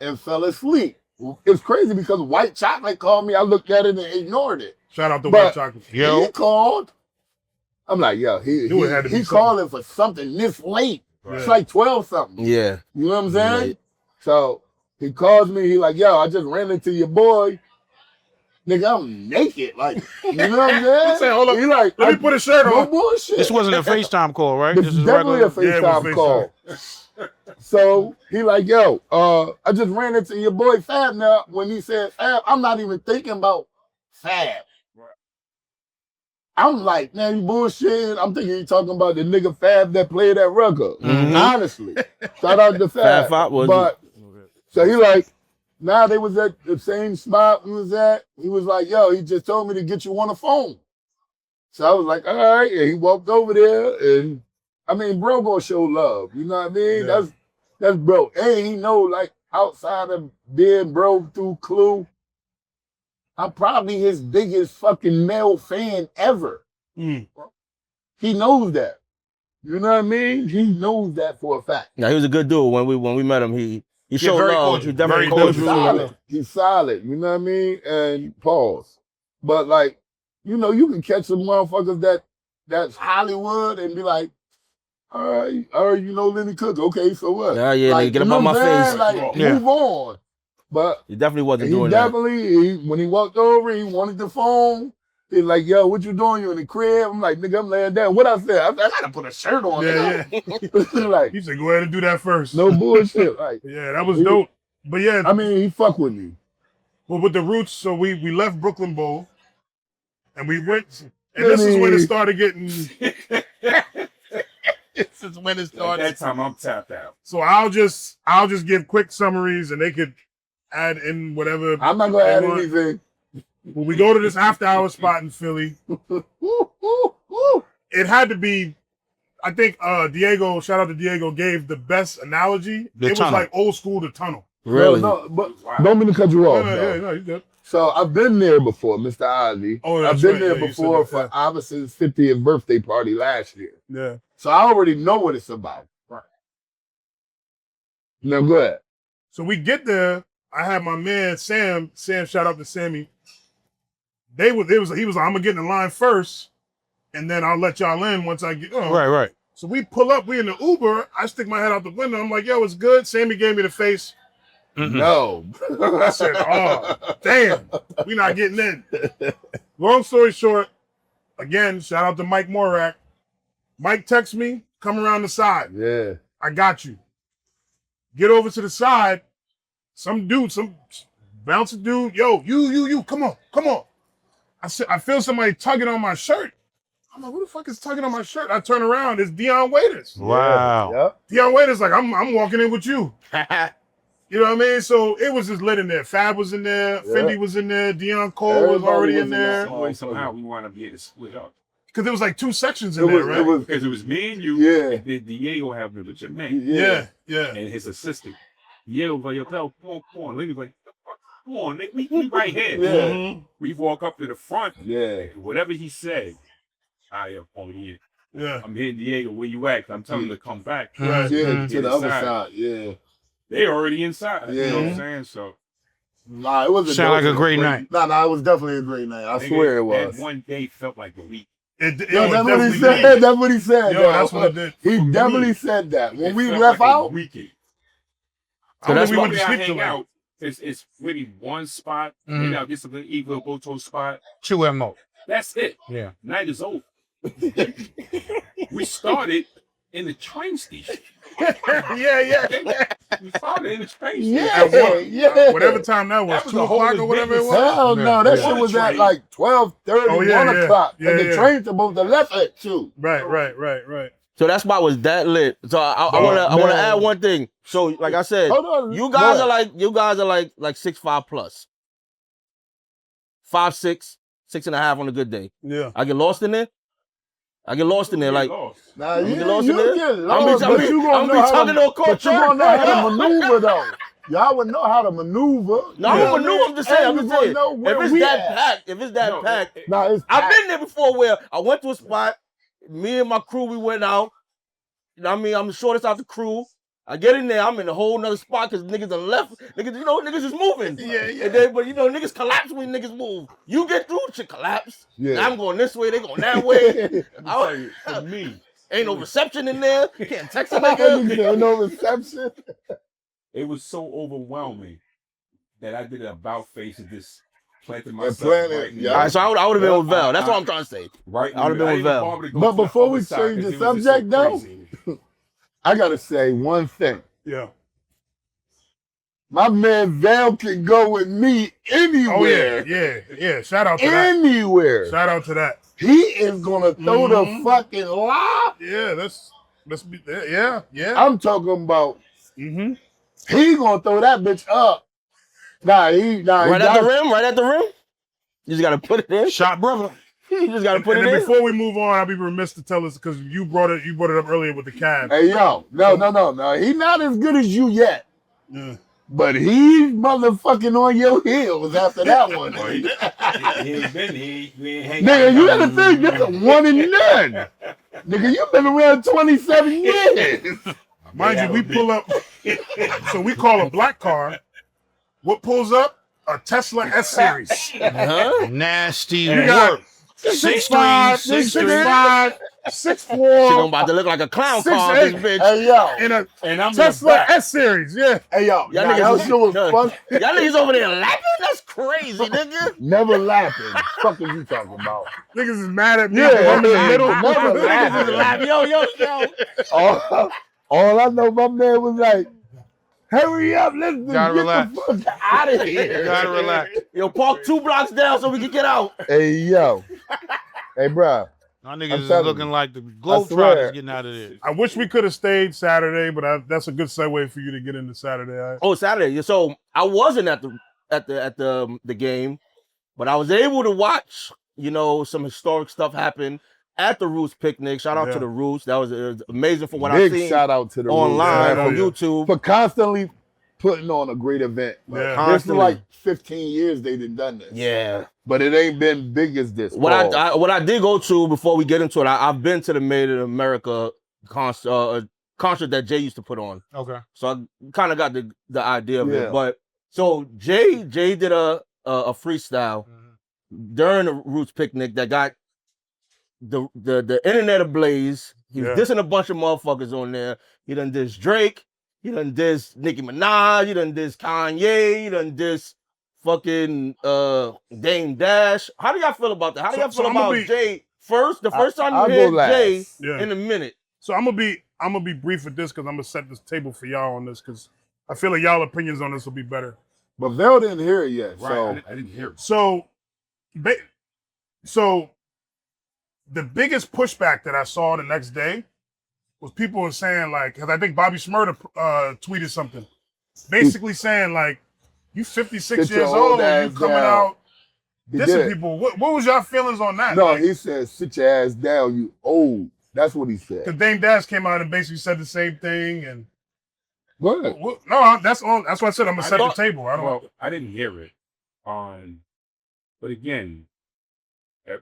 and fell asleep. It's crazy because White Chocolate called me. I looked at it and ignored it. Shout out to White Chocolate. He called. I'm like, yo, he calling for something this late. Right. It's like 12 something. Yeah. You know what I'm saying? Right. So he calls me. He like, yo, I just ran into your boy. Nigga, I'm naked. Like, you know what I'm saying? He said, hold up. He like, let me put a shirt on. No bullshit. This wasn't a FaceTime call, right? This is definitely a FaceTime call. So he like, yo, I just ran into your boy Fab now. When he said Fab, I'm not even thinking about Fab. I'm like, man, you bullshit. I'm thinking you talking about the nigga Fab that played at Rutgers. Mm-hmm. Honestly. Shout out to Fab. But so he like, now they was at the same spot we was at. He was like, yo, he just told me to get you on the phone. So I was like, all right. And he walked over there and I mean, bro gonna show love. You know what I mean? Yeah. That's bro. And he know, like, outside of being bro through Clue, I'm probably his biggest fucking male fan ever. Mm. He knows that. You know what I mean? He knows that for a fact. Yeah, he was a good dude. When we met him, he showed love. He definitely solid. He's solid. You know what I mean? And pause. But like, you know, you can catch some motherfuckers that's Hollywood and be like, all right, you know Lenny Cook. Okay, so what? Yeah, like, get him out my face. Like, move on. But he definitely wasn't doing that. When he walked over, he wanted the phone. He's like, yo, what you doing? You in the crib? I'm like, nigga, I'm laying down. What I said? I gotta put a shirt on. Yeah. Like, he said, go ahead and do that first. No bullshit. Like, yeah, that was dope. But yeah. I mean, he fuck with me. Well, with the Roots, so we left Brooklyn Bowl and we went, and this is when it started getting... This is when it started. At that time, I'm tapped out. So I'll just give quick summaries, and they could add in whatever. I'm not gonna add anything. When we go to this after-hour spot in Philly, it had to be. I think Diego, shout out to Diego, gave the best analogy. It was like old school the tunnel. Really? No, but don't mean to cut you off. No, you good. So I've been there before, Mr. Ozzy. Oh, I've been there before for Iverson's 50th birthday party last year. Yeah. So I already know what it's about. Right. Now go ahead. So we get there. I had my man Sam. Shout out to Sammy. He was like, I'm gonna get in the line first, and then I'll let y'all in once I get. Right. So we pull up, we in the Uber. I stick my head out the window. I'm like, yo, it's good. Sammy gave me the face. No. I said, oh, damn, we not getting in. Long story short, again, shout out to Mike Morak. Mike texts me, come around the side. Yeah. I got you. Get over to the side. Some dude, some bouncer dude, yo, you, come on. I said, I feel somebody tugging on my shirt. I'm like, who the fuck is tugging on my shirt? I turn around, it's Dion Waiters. Wow. Yep. Dion Waiters like, I'm walking in with you. You know what I mean? So it was just lit in there. Fab was in there, Fendi was in there, Dion Cole was Everybody already was in in there. Some way, somehow, we want to be able to split up. Because there was like 2 sections in there, right? Because it was me and you, Yeah. and then Diego having with your man, Yeah. and his assistant. Diego was like, yo, come on. Lenny's like, come on, Nick, we right here. Yeah. We walk up to the front. Yeah. Whatever he said, I am on here. Yeah. I'm hitting Diego, where you at? I'm telling him to come back. Right. Yeah, to the other Inside. side. Yeah. They already inside. You know what Yeah. I'm saying? So Nah, it was Sound like a great night. Nah, it was definitely a great night. I swear it was. That one day felt like a week. Yo, that's what he said. That's what he said. Yo, that's what it did. He For definitely me. said that. When It we felt left like a out, weekend. So that's we went Where to I sleep hang till like, out, it's really one spot. Maybe I'll get some Evil Boto spot. 2 MO. That's it. Yeah. Night is over. We started in the train station. yeah. We started in the train station. yeah. Whatever time that was, That was 2 the o'clock whole or whatever it business. was. Hell no, that Yeah. shit was at Train. like 12:30, Oh, yeah, 1 yeah. o'clock. Yeah, and the yeah. train's supposed to left at 2. Right. So that spot was that lit. So I Oh, want to man. add one thing. So like I said, Hold on. you guys What? are like 6'5" plus, 5'6", 6.5" on a good day. Yeah. I get lost in there. Like Nah, You you get lost in there? get I'm lost, be- but I'm you be gonna know how tugging to, on court but you gonna know how track. to maneuver though. Y'all would know how to maneuver. no, I'm new. I'm just saying. And you gonna know where If it's we that at. packed, Nah, it's I've packed. been there before where I went to a spot, me and my crew, we went out. You know what I mean? I'm the shortest out the crew. I get in there, I'm in a whole nother spot because niggas are left. Niggas is moving. Yeah. And then, but niggas collapse when niggas move. You get through, shit collapse. Yeah. I'm going this way, they going that way. For me, Ain't no reception in there. You can't text a Nigga, nigga. there no reception. it was so overwhelming that I did an about face and just planted And myself planted, right in the yeah. All right, so I would have been with Val. That's I- what I'm trying to say. Right in I would've the been middle. with I Val. didn't bother to go But to the before other we side change 'cause the it was just subject, though, crazy. I gotta say one thing. Yeah. My man Val can go with me Oh anywhere. yeah. Shout out to that. Anywhere. Shout out to that. He is gonna throw the fucking lob. Yeah, let's be there. Yeah. I'm talking about Mm-hmm. he gonna throw that bitch up. Right at the rim. You just gotta put it in. Shot brother. You just gotta put And it then in. before we move on, I'll be remiss to tell us because you brought it up earlier with the cab. Hey yo, no. He not as good as you yet. Yeah. But he's motherfucking on your heels after that one. Boy, he ain't been here. We ain't hanging Nigga, out. you gotta think this a 1 and none. Nigga, you been around 27 years. Mind you, we pull up. So we call a black car. What pulls up? A Tesla S Series. Huh? Nasty You got work. 6'5", 6'3". 6'4", She about to look like a clown car, 6'8". this bitch. Hey yo, in a And I'm Tesla S Series. Yeah. hey yo, Y'all nah, niggas that shit was fun. Y'all niggas over there laughing? That's crazy, nigga. Never laughing. Fuck is you talking about? Niggas is mad at me. Yeah, because I'm in the middle. never Niggas is laughing. Yo. All I know, my man was like, "Hurry up, let's just Gotta get relax. the fuck out of here." Gotta relax. Yo, park 2 blocks down so we can get out. Hey yo, hey bro, My I'm niggas is telling looking you. like the swear. Globetrotters getting out of there. I wish we could have stayed Saturday, but that's a good segue for you to get into Saturday. All right? Oh, Saturday. So I wasn't at the game, but I was able to watch, some historic stuff happen at the Roots picnic. Shout out Yeah. to the Roots. That was amazing from what big I've seen shout out to the online Roots, on man, YouTube. for constantly putting on a great event. Yeah. This is Constantly. like 15 years they done this. Yeah. But it ain't been big as this. What I did go to before we get into it, I've been to the Made in America concert that Jay used to put on. Okay. So I kind of got the idea of Yeah. it. But so Jay did a freestyle during the Roots picnic that got the internet ablaze. He was Yeah. dissing a bunch of motherfuckers on there. He done diss Drake. He done diss Nicki Minaj. He done diss Kanye. He done diss fucking Dame Dash. How do y'all feel about that? How do y'all feel about Jay first? The first time I'll you hear go last. Jay Yeah. in a minute. So I'm gonna be brief with this because I'm gonna set this table for y'all on this because I feel like y'all opinions on this will be better. But Vel didn't hear it yet. Right, So I didn't hear it. So the biggest pushback that I saw the next day was people were saying like, because I think Bobby Shmurda tweeted something, basically saying like, you 56 Sit your years old old, ass you coming down. out he dissing did. people. What was y'all feelings on that? No, Like, he said, sit your ass down, you old. That's what he said. because Dame Dash came out and basically said the same thing, and Go ahead. no, that's all. That's why I said I'm gonna set the thought- table. I don't. Well, I didn't hear it but again,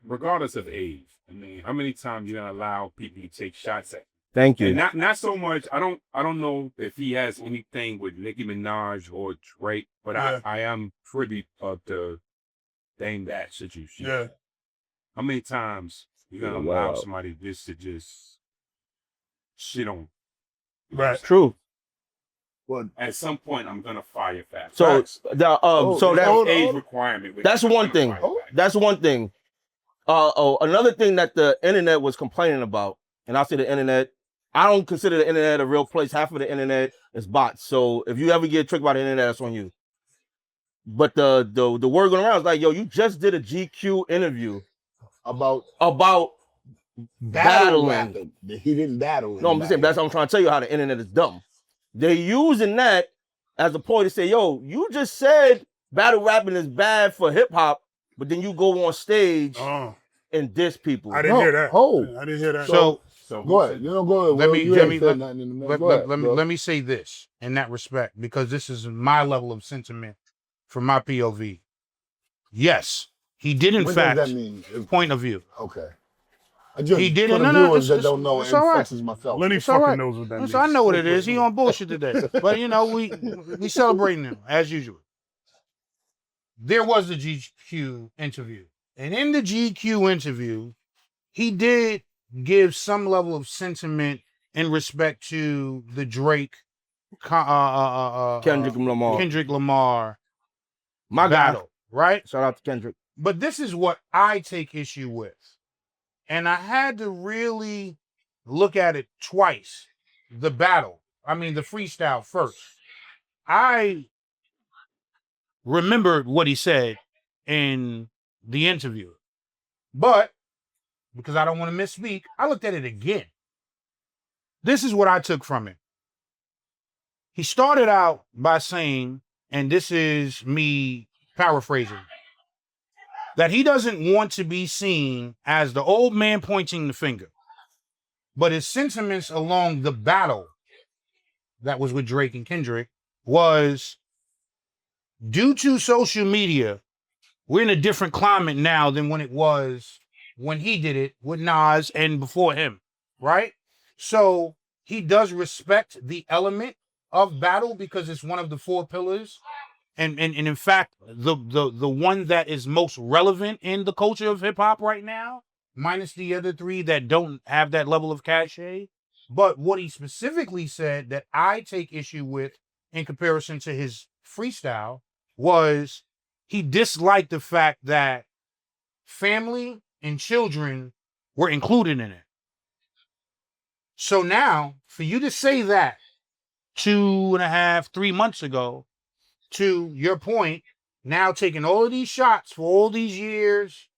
regardless of age, I mean, how many times you gonna allow people to take shots at Thank you? you. And not so much. I don't know if he has anything with Nicki Minaj or Drake, but Yeah. I am privy of the Dame Dash situation. Yeah, How many times you gonna allow somebody just to just shit on? right. True. Well, At some point, I'm gonna fire fast. So Facts. so There's that no age requirement. with that's it. I'm one gonna thing. fire fast. That's one thing. Another thing that the internet was complaining about, and I say the internet, I don't consider the internet a real place. Half of the internet is bots. So if you ever get tricked by the internet, that's on you. But the word going around is like, yo, you just did a GQ interview about battling. rapping. He didn't battle. No, I'm just saying that's what I'm trying to tell you how the internet is dumb. They're using that as a point to say, yo, you just said battle rapping is bad for hip hop, but then you go on stage Oh, and diss people. I didn't hear that. Oh. I didn't hear that. So So Go ahead. You don't go ahead. Let Will. me- You let ain't me- said let- nothing in a minute. let, Go let- ahead, let me bro. let me say this in that respect, because this is my level of sentiment from my POV. Yes, he did in What fact does that mean? point of view. Okay. I just, He didn't- for the no, viewers that it's- don't know, it's all right. such as myself. Lenny It's all fucking right. knows what that means. So I know what it is. He on bullshit today, but you know we celebrating him as usual. There was a GQ interview, and in the GQ interview, he did give some level of sentiment in respect to the Drake, Kendrick Lamar. Kendrick Lamar My battle, guy. right? Shout out to Kendrick. But this is what I take issue with. And I had to really look at it twice. The battle. I mean, the freestyle first. I remembered what he said in the interview. But because I don't want to misspeak, I looked at it again. This is what I took from it. He started out by saying, and this is me paraphrasing, that he doesn't want to be seen as the old man pointing the finger. But his sentiments along the battle that was with Drake and Kendrick was, due to social media, we're in a different climate now than when it was when he did it with Nas and before him, right? So he does respect the element of battle because it's one of the four pillars. And in fact, the one that is most relevant in the culture of hip hop right now, minus the other three that don't have that level of cachet. But what he specifically said that I take issue with in comparison to his freestyle was he disliked the fact that family and children were included in it. So now, for you to say that 2.5, 3 months ago, to your point, now taking all of these shots for all these years,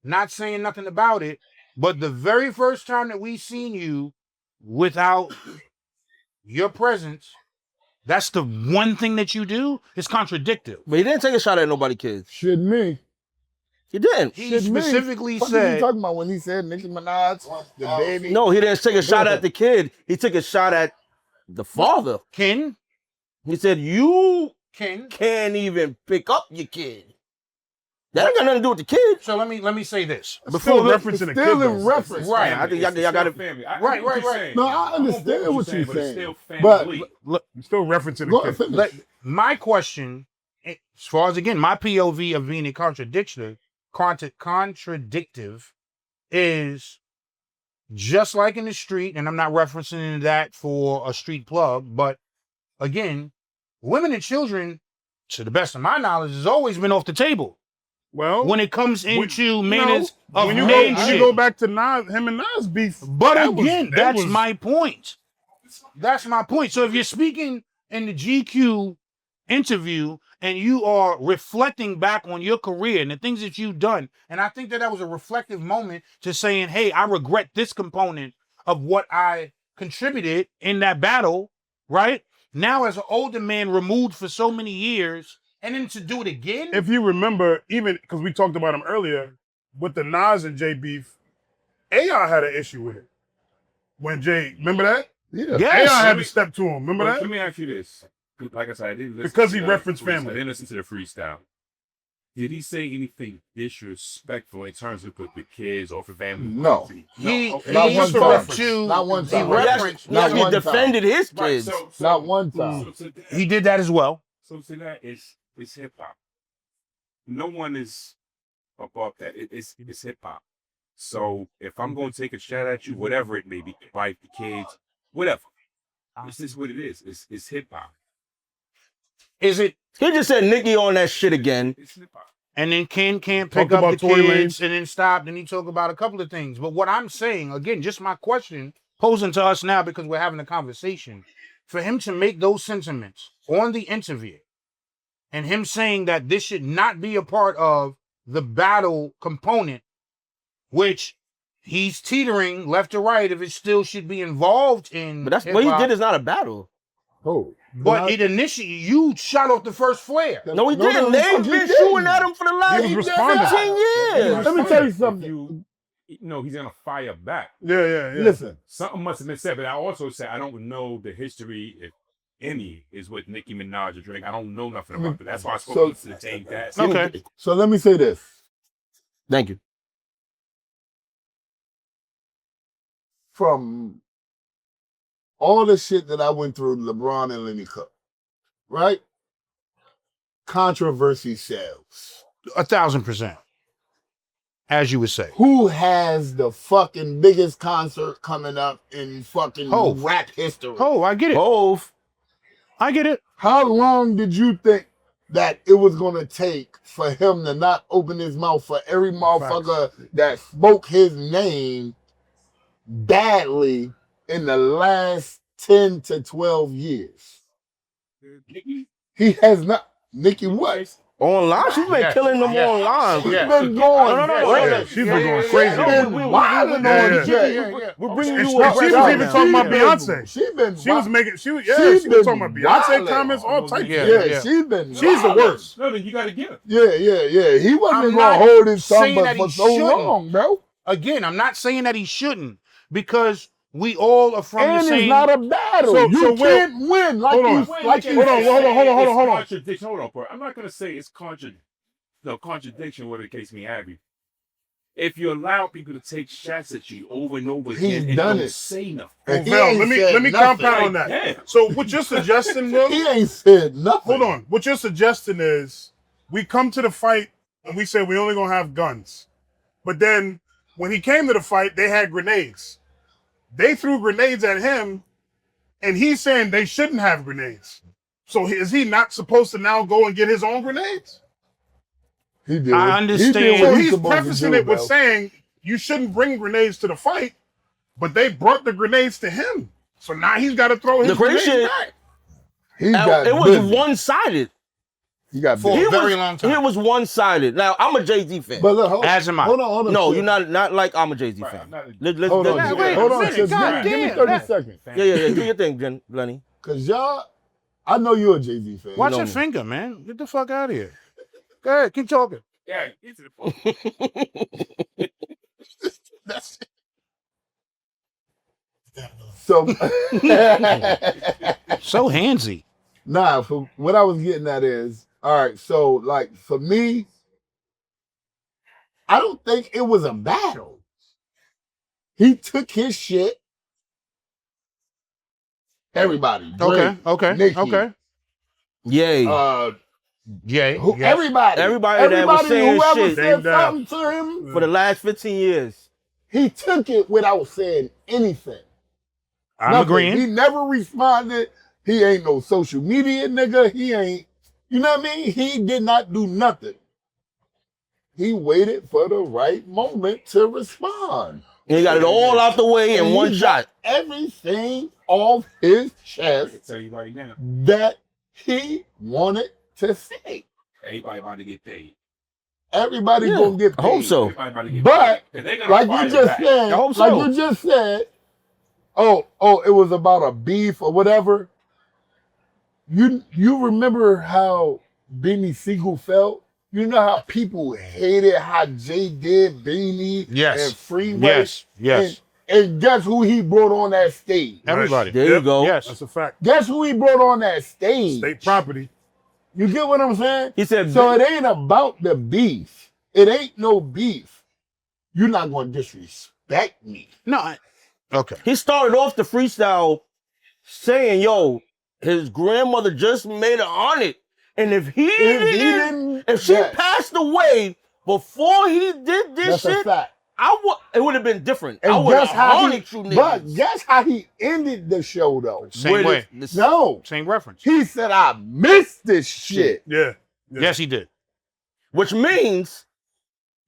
not saying nothing about it, but the very first time that we seen you without your presence, that's the one thing that you do is contradictive. But he didn't take a shot at nobody, kids. Shit me. He didn't. He Shit me. specifically What are you said, talking about when he said Nicki Minaj, the baby? No, he didn't take a shot at the kid. He took a shot at the father. Ken, He said, you can't even pick up your kid. That ain't got nothing to do with the kid. So let me say this. Still It's referencing the still kid, in though. reference. Right. I think y'all got it. family. Right, right. No, I understand what you're but it's saying. still But family. I'm still referencing go the ahead, kid. finish. My question, as far as again, my POV of being a contradictive, is just like in the street, and I'm not referencing that for a street plug, but again, women and children, to the best of my knowledge, has always been off the table Well, when it comes into when manners of you manship. go back to Nas, him and Nas beef. But that was- again, that that's was- my point. That's my point. So if you're speaking in the GQ interview and you are reflecting back on your career and the things that you've done, and I think that that was a reflective moment to saying, hey, I regret this component of what I contributed in that battle, right? Now as an older man removed for so many years, and then to do it again? If you remember, even because we talked about him earlier, with the Nas and Jay beef, AR had an issue with it. When Jay, remember that? Yeah. Yes. AR had to step to him. Remember Let that? me ask you this. Like I said, I didn't listen Because to he the referenced freestyle. family. I didn't listen to the freestyle. Did he say anything disrespectful in terms of the kids or for family? No. He okay. Not he one spoke time. to Not one he time. referenced Not He one time. defended his Right, kids. Not one time. So that, he did that as well. so to that is hip hop. No one is above that. It's hip hop. So if I'm going to take a shot at you, whatever it may be, wife, the kids, whatever, this is what it is. It's hip hop. Is it? He just said Nicki on that shit again. It's hip hop. And then Ken can't Talked pick up the about Tory kids Lanez. and then stop. Then he talk about a couple of things. But what I'm saying, again, just my question posing to us now because we're having a conversation, for him to make those sentiments on the interview and him saying that this should not be a part of the battle component, which he's teetering left to right if it still should be involved in. But that's what he hip-hop. did is not a battle. Oh. But it initially, you shot off the first flare. No, he didn't. the They've fuck he been didn't. shooting at him for the last He was responding. 15 years. Let me tell you something. He's gonna fire back. Yeah. Listen, Something must have been said, but I also said I don't know the history, if any, is with Nicki Minaj or Drake. I don't know nothing about it. That's why I spoke to take that. Okay. so let me say this. Thank you. From all the shit that I went through, LeBron and Lenny Cook, right? Controversy sells. 1,000%. As you would say. Who has the fucking biggest concert coming up in fucking Hov. rap history? Oh, I get it. Hove. I get it. How long did you think that it was gonna take for him to not open his mouth for every motherfucker that spoke his name badly in the last 10 to 12 years? Nicki, He has not. Nicki what? Online? She's been Yes, killing them yes, online. She's Yeah. been going. No. Yeah, she's been going crazy. She's been wilding Yeah, on yeah. Jay. We're bringing And you she a was breakdown even now. talking about She Beyonce. She been. She was making, she was been talking about Beyonce wildin'. comments, all types. Yeah. Yeah, she's been. She's the wildin'. worst. no, then you got to get her. Yeah. He wasn't I'm gonna not hold his tongue saying but that for he so shouldn't. long, bro. Again, I'm not saying that he shouldn't because we all are from And the same. it's not a battle. So You Will- can't win like Hold on. you like Hold you on, hold on. Contradiction. Hold on, bro. I'm not gonna say it's contradiction, whatever the case may have you. If you allow people to take shots at you over and over He's again and done don't it. say nothing, And he Val, ain't let said me nothing. compound on that. Damn. So what you're suggesting, Will? He ain't said nothing. Hold on. What you're suggesting is we come to the fight and we say we only gonna have guns. But then when he came to the fight, they had grenades. They threw grenades at him, and he's saying they shouldn't have grenades. So is he not supposed to now go and get his own grenades? He did. I what- understand. He did So what he's supposed to prefacing do, it with bro. saying you shouldn't bring grenades to the fight, but they brought the grenades to him. So now he's got to throw his The crazy grenades shit- back. He got It was busy. one-sided. He got For busy. a very long time. It was one-sided. Now, I'm a Jay-Z fan. But look, hold, As am I. hold on. No, shit. you're not like I'm a Jay-Z Right, fan. I'm not a- Let's Hold on, Yeah, shit. wait a hold on. minute, Shit. God Give me damn, 30 that- seconds. Yeah. Do your thing, Lenny. Cause y'all, I know you're a Jay-Z fan. Watch know your me. finger, man. Get the fuck out of here. Go ahead, keep talking. Yeah, get to the point. That's so. So handsy. Nah, for what I was getting at is, all right, so like for me, I don't think it was a battle. He took his shit. Everybody. Drake, Okay. Nicki, Yay. Yeah. who, yes. everybody Everybody that was saying whoever shit. said Named out. something to him. For the last 15 years. He took it without saying anything. I'm Nothing. agreeing. He never responded. He ain't no social media nigga. He ain't, you know what I mean? He did not do nothing. He waited for the right moment to respond. And he got it all out the way in And one he shot. got everything off his I chest can tell you right now, that he wanted to say. everybody about to get paid. Everybody Yeah, gonna get I hope paid. so. Everybody about to get But paid. 'Cause they gonna like fire you just back. said, I hope like so. you just said, oh, it was about a beef or whatever. You remember how Beanie Siegel felt? You know how people hated how Jay did Beanie Yes. and Freeway? Yes. And guess who he brought on that stage? Everybody. There you go. Yes. That's a fact. Guess who he brought on that stage? State property. You get what I'm saying? He said, So it ain't about the beef. It ain't no beef. You're not gonna disrespect me. No. Okay. he started off the freestyle saying, yo, his grandmother just made it on it. And if he didn't, if she yes, passed away before he did this that's a shit, fact. it would have been different. And I would have guess how haunted you but niggas. guess how he ended the show though? Same With way. this- No, Same reference. he said, "I missed this shit." Yeah. Yes, he did. Which means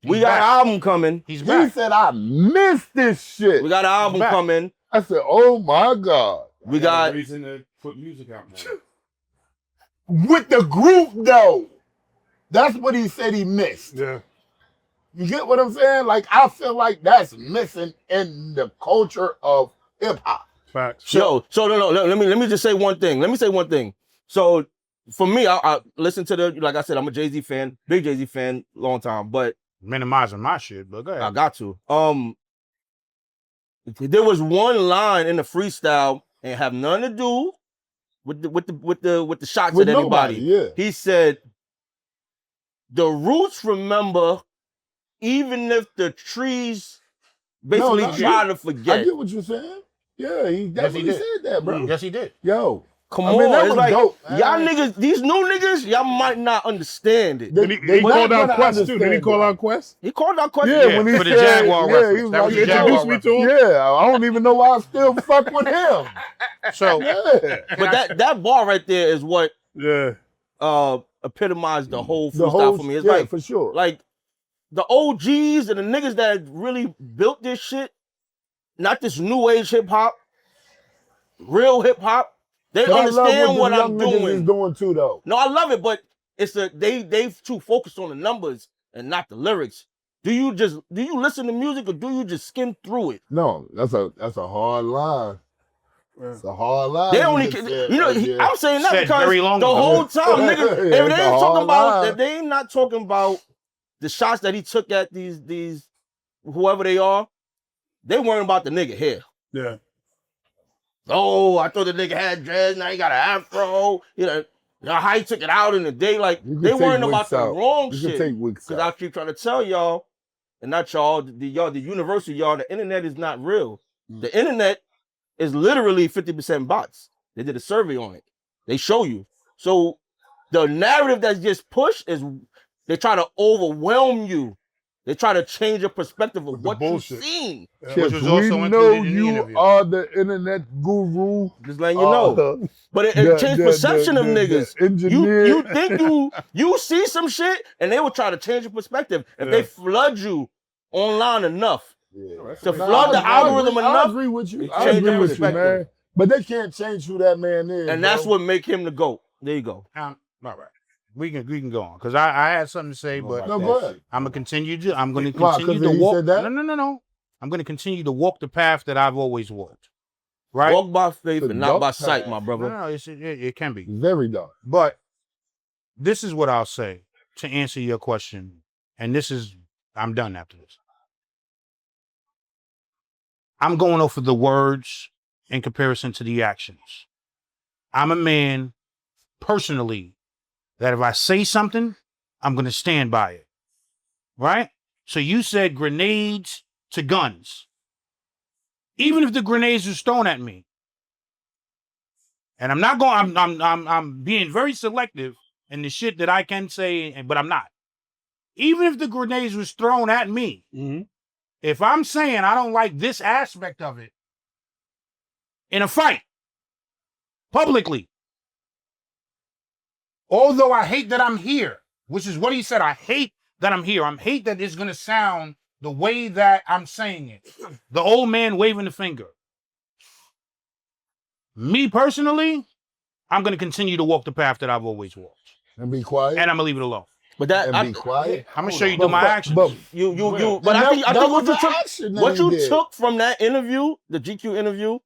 we He's got back. an album coming. He's He back. said, "I missed this shit." We got an album back. coming. I said, "Oh my god!" We I got a reason to put music out now. With the group though, that's what he said he missed. Yeah. You get what I'm saying? Like I feel like that's missing in the culture of hip hop. Facts. so no. Let me just say one thing. Let me say one thing. So for me, I listen to the, like I said, I'm a Jay-Z fan, big Jay-Z fan, long time, but Minimizing my shit, but go ahead. I got to. There was one line in the freestyle and have nothing to do with the shots With at anybody. nobody, yeah. He said, "The roots remember, even if the trees basically No, try to I forget." get what you're saying. Yeah, he definitely did. said that, bro. Yes, he did. Yo, Come I mean, on, that it's was like dope, y'all man. niggas, these new niggas, y'all might not understand it. They- Did he they not called out gonna Quest too? Did he understand call that. out Quest? He called out question. Yeah, when he for the said, Jaguar yeah, reference. he was That was like, the yo, Introduce me to him. yeah, I don't even know why I still fuck with him. So Yeah. But that bar right there is what Yeah. epitomized the whole The freestyle whole, for me. It's yeah, like for sure. the OGs and the niggas that really built this shit, not this new age hip hop, real hip hop. They But I love understand what the I'm young niggas is doing. doing too, though. No, I love it, but it's they too focused on the numbers and not the lyrics. Do you listen to music or do you just skim through it? No, that's a hard line. It's a hard line. They only, just can, said you know, right there. I'm saying that Said because very long the ago. whole time, niggas, Yeah, if it's they a ain't hard talking about, line. if they ain't not talking about the shots that he took at these whoever they are, they weren't about the nigga here. Yeah. Oh, I thought the nigga had dreads, now he got an afro. You know how he took it out in the day. Like, You can they take weren't weeks about the out. wrong You shit. can take weeks Because I out. keep trying to tell y'all, and not y'all, the universal y'all, the internet is not real. The internet is literally 50% bots. They did a survey on it. They show you. So the narrative that's just pushed is they try to overwhelm you. They try to change your perspective of With the what you've bullshit. seen. Yeah. Which Chips, was also we included know in the you interview. are the internet guru. Just letting you know. But it changed perception of niggas. Engineer. You think you see some shit and they will try to change your perspective. If they Yeah. flood you online enough. Yeah. To Nah, flood the I algorithm agree, I enough, agree with you. it I changed agree their with you, man. perspective. But they can't change who that man is. And that's bro. what make him the GOAT. There you go. all right. We can go on because I had something to say, but No, go ahead. I'm going to continue to Why, 'cause to he walk. said that? No. I'm going to continue to walk the path that I've always walked. Right? Walk by faith The and not by dark sight, path. my brother. No, it can be. Very dark. But this is what I'll say to answer your question. And I'm done after this. I'm going off of the words in comparison to the actions. I'm a man personally that if I say something, I'm going to stand by it. Right? So you said grenades to guns. Even if the grenades was thrown at me. And I'm not going, I'm being very selective in the shit that I can say, but I'm not. Even if the grenades was thrown at me, If I'm saying I don't like this aspect of it in a fight, publicly, although I hate that I'm here, which is what he said, I hate that I'm here. I hate that it's going to sound the way that I'm saying it. The old man waving the finger. Me personally, I'm going to continue to walk the path that I've always walked. And be quiet. And I'm going to leave it alone. But that And be quiet. I'm going to show you through my actions. But But I think was the action that what he you did. took from that interview, the GQ interview,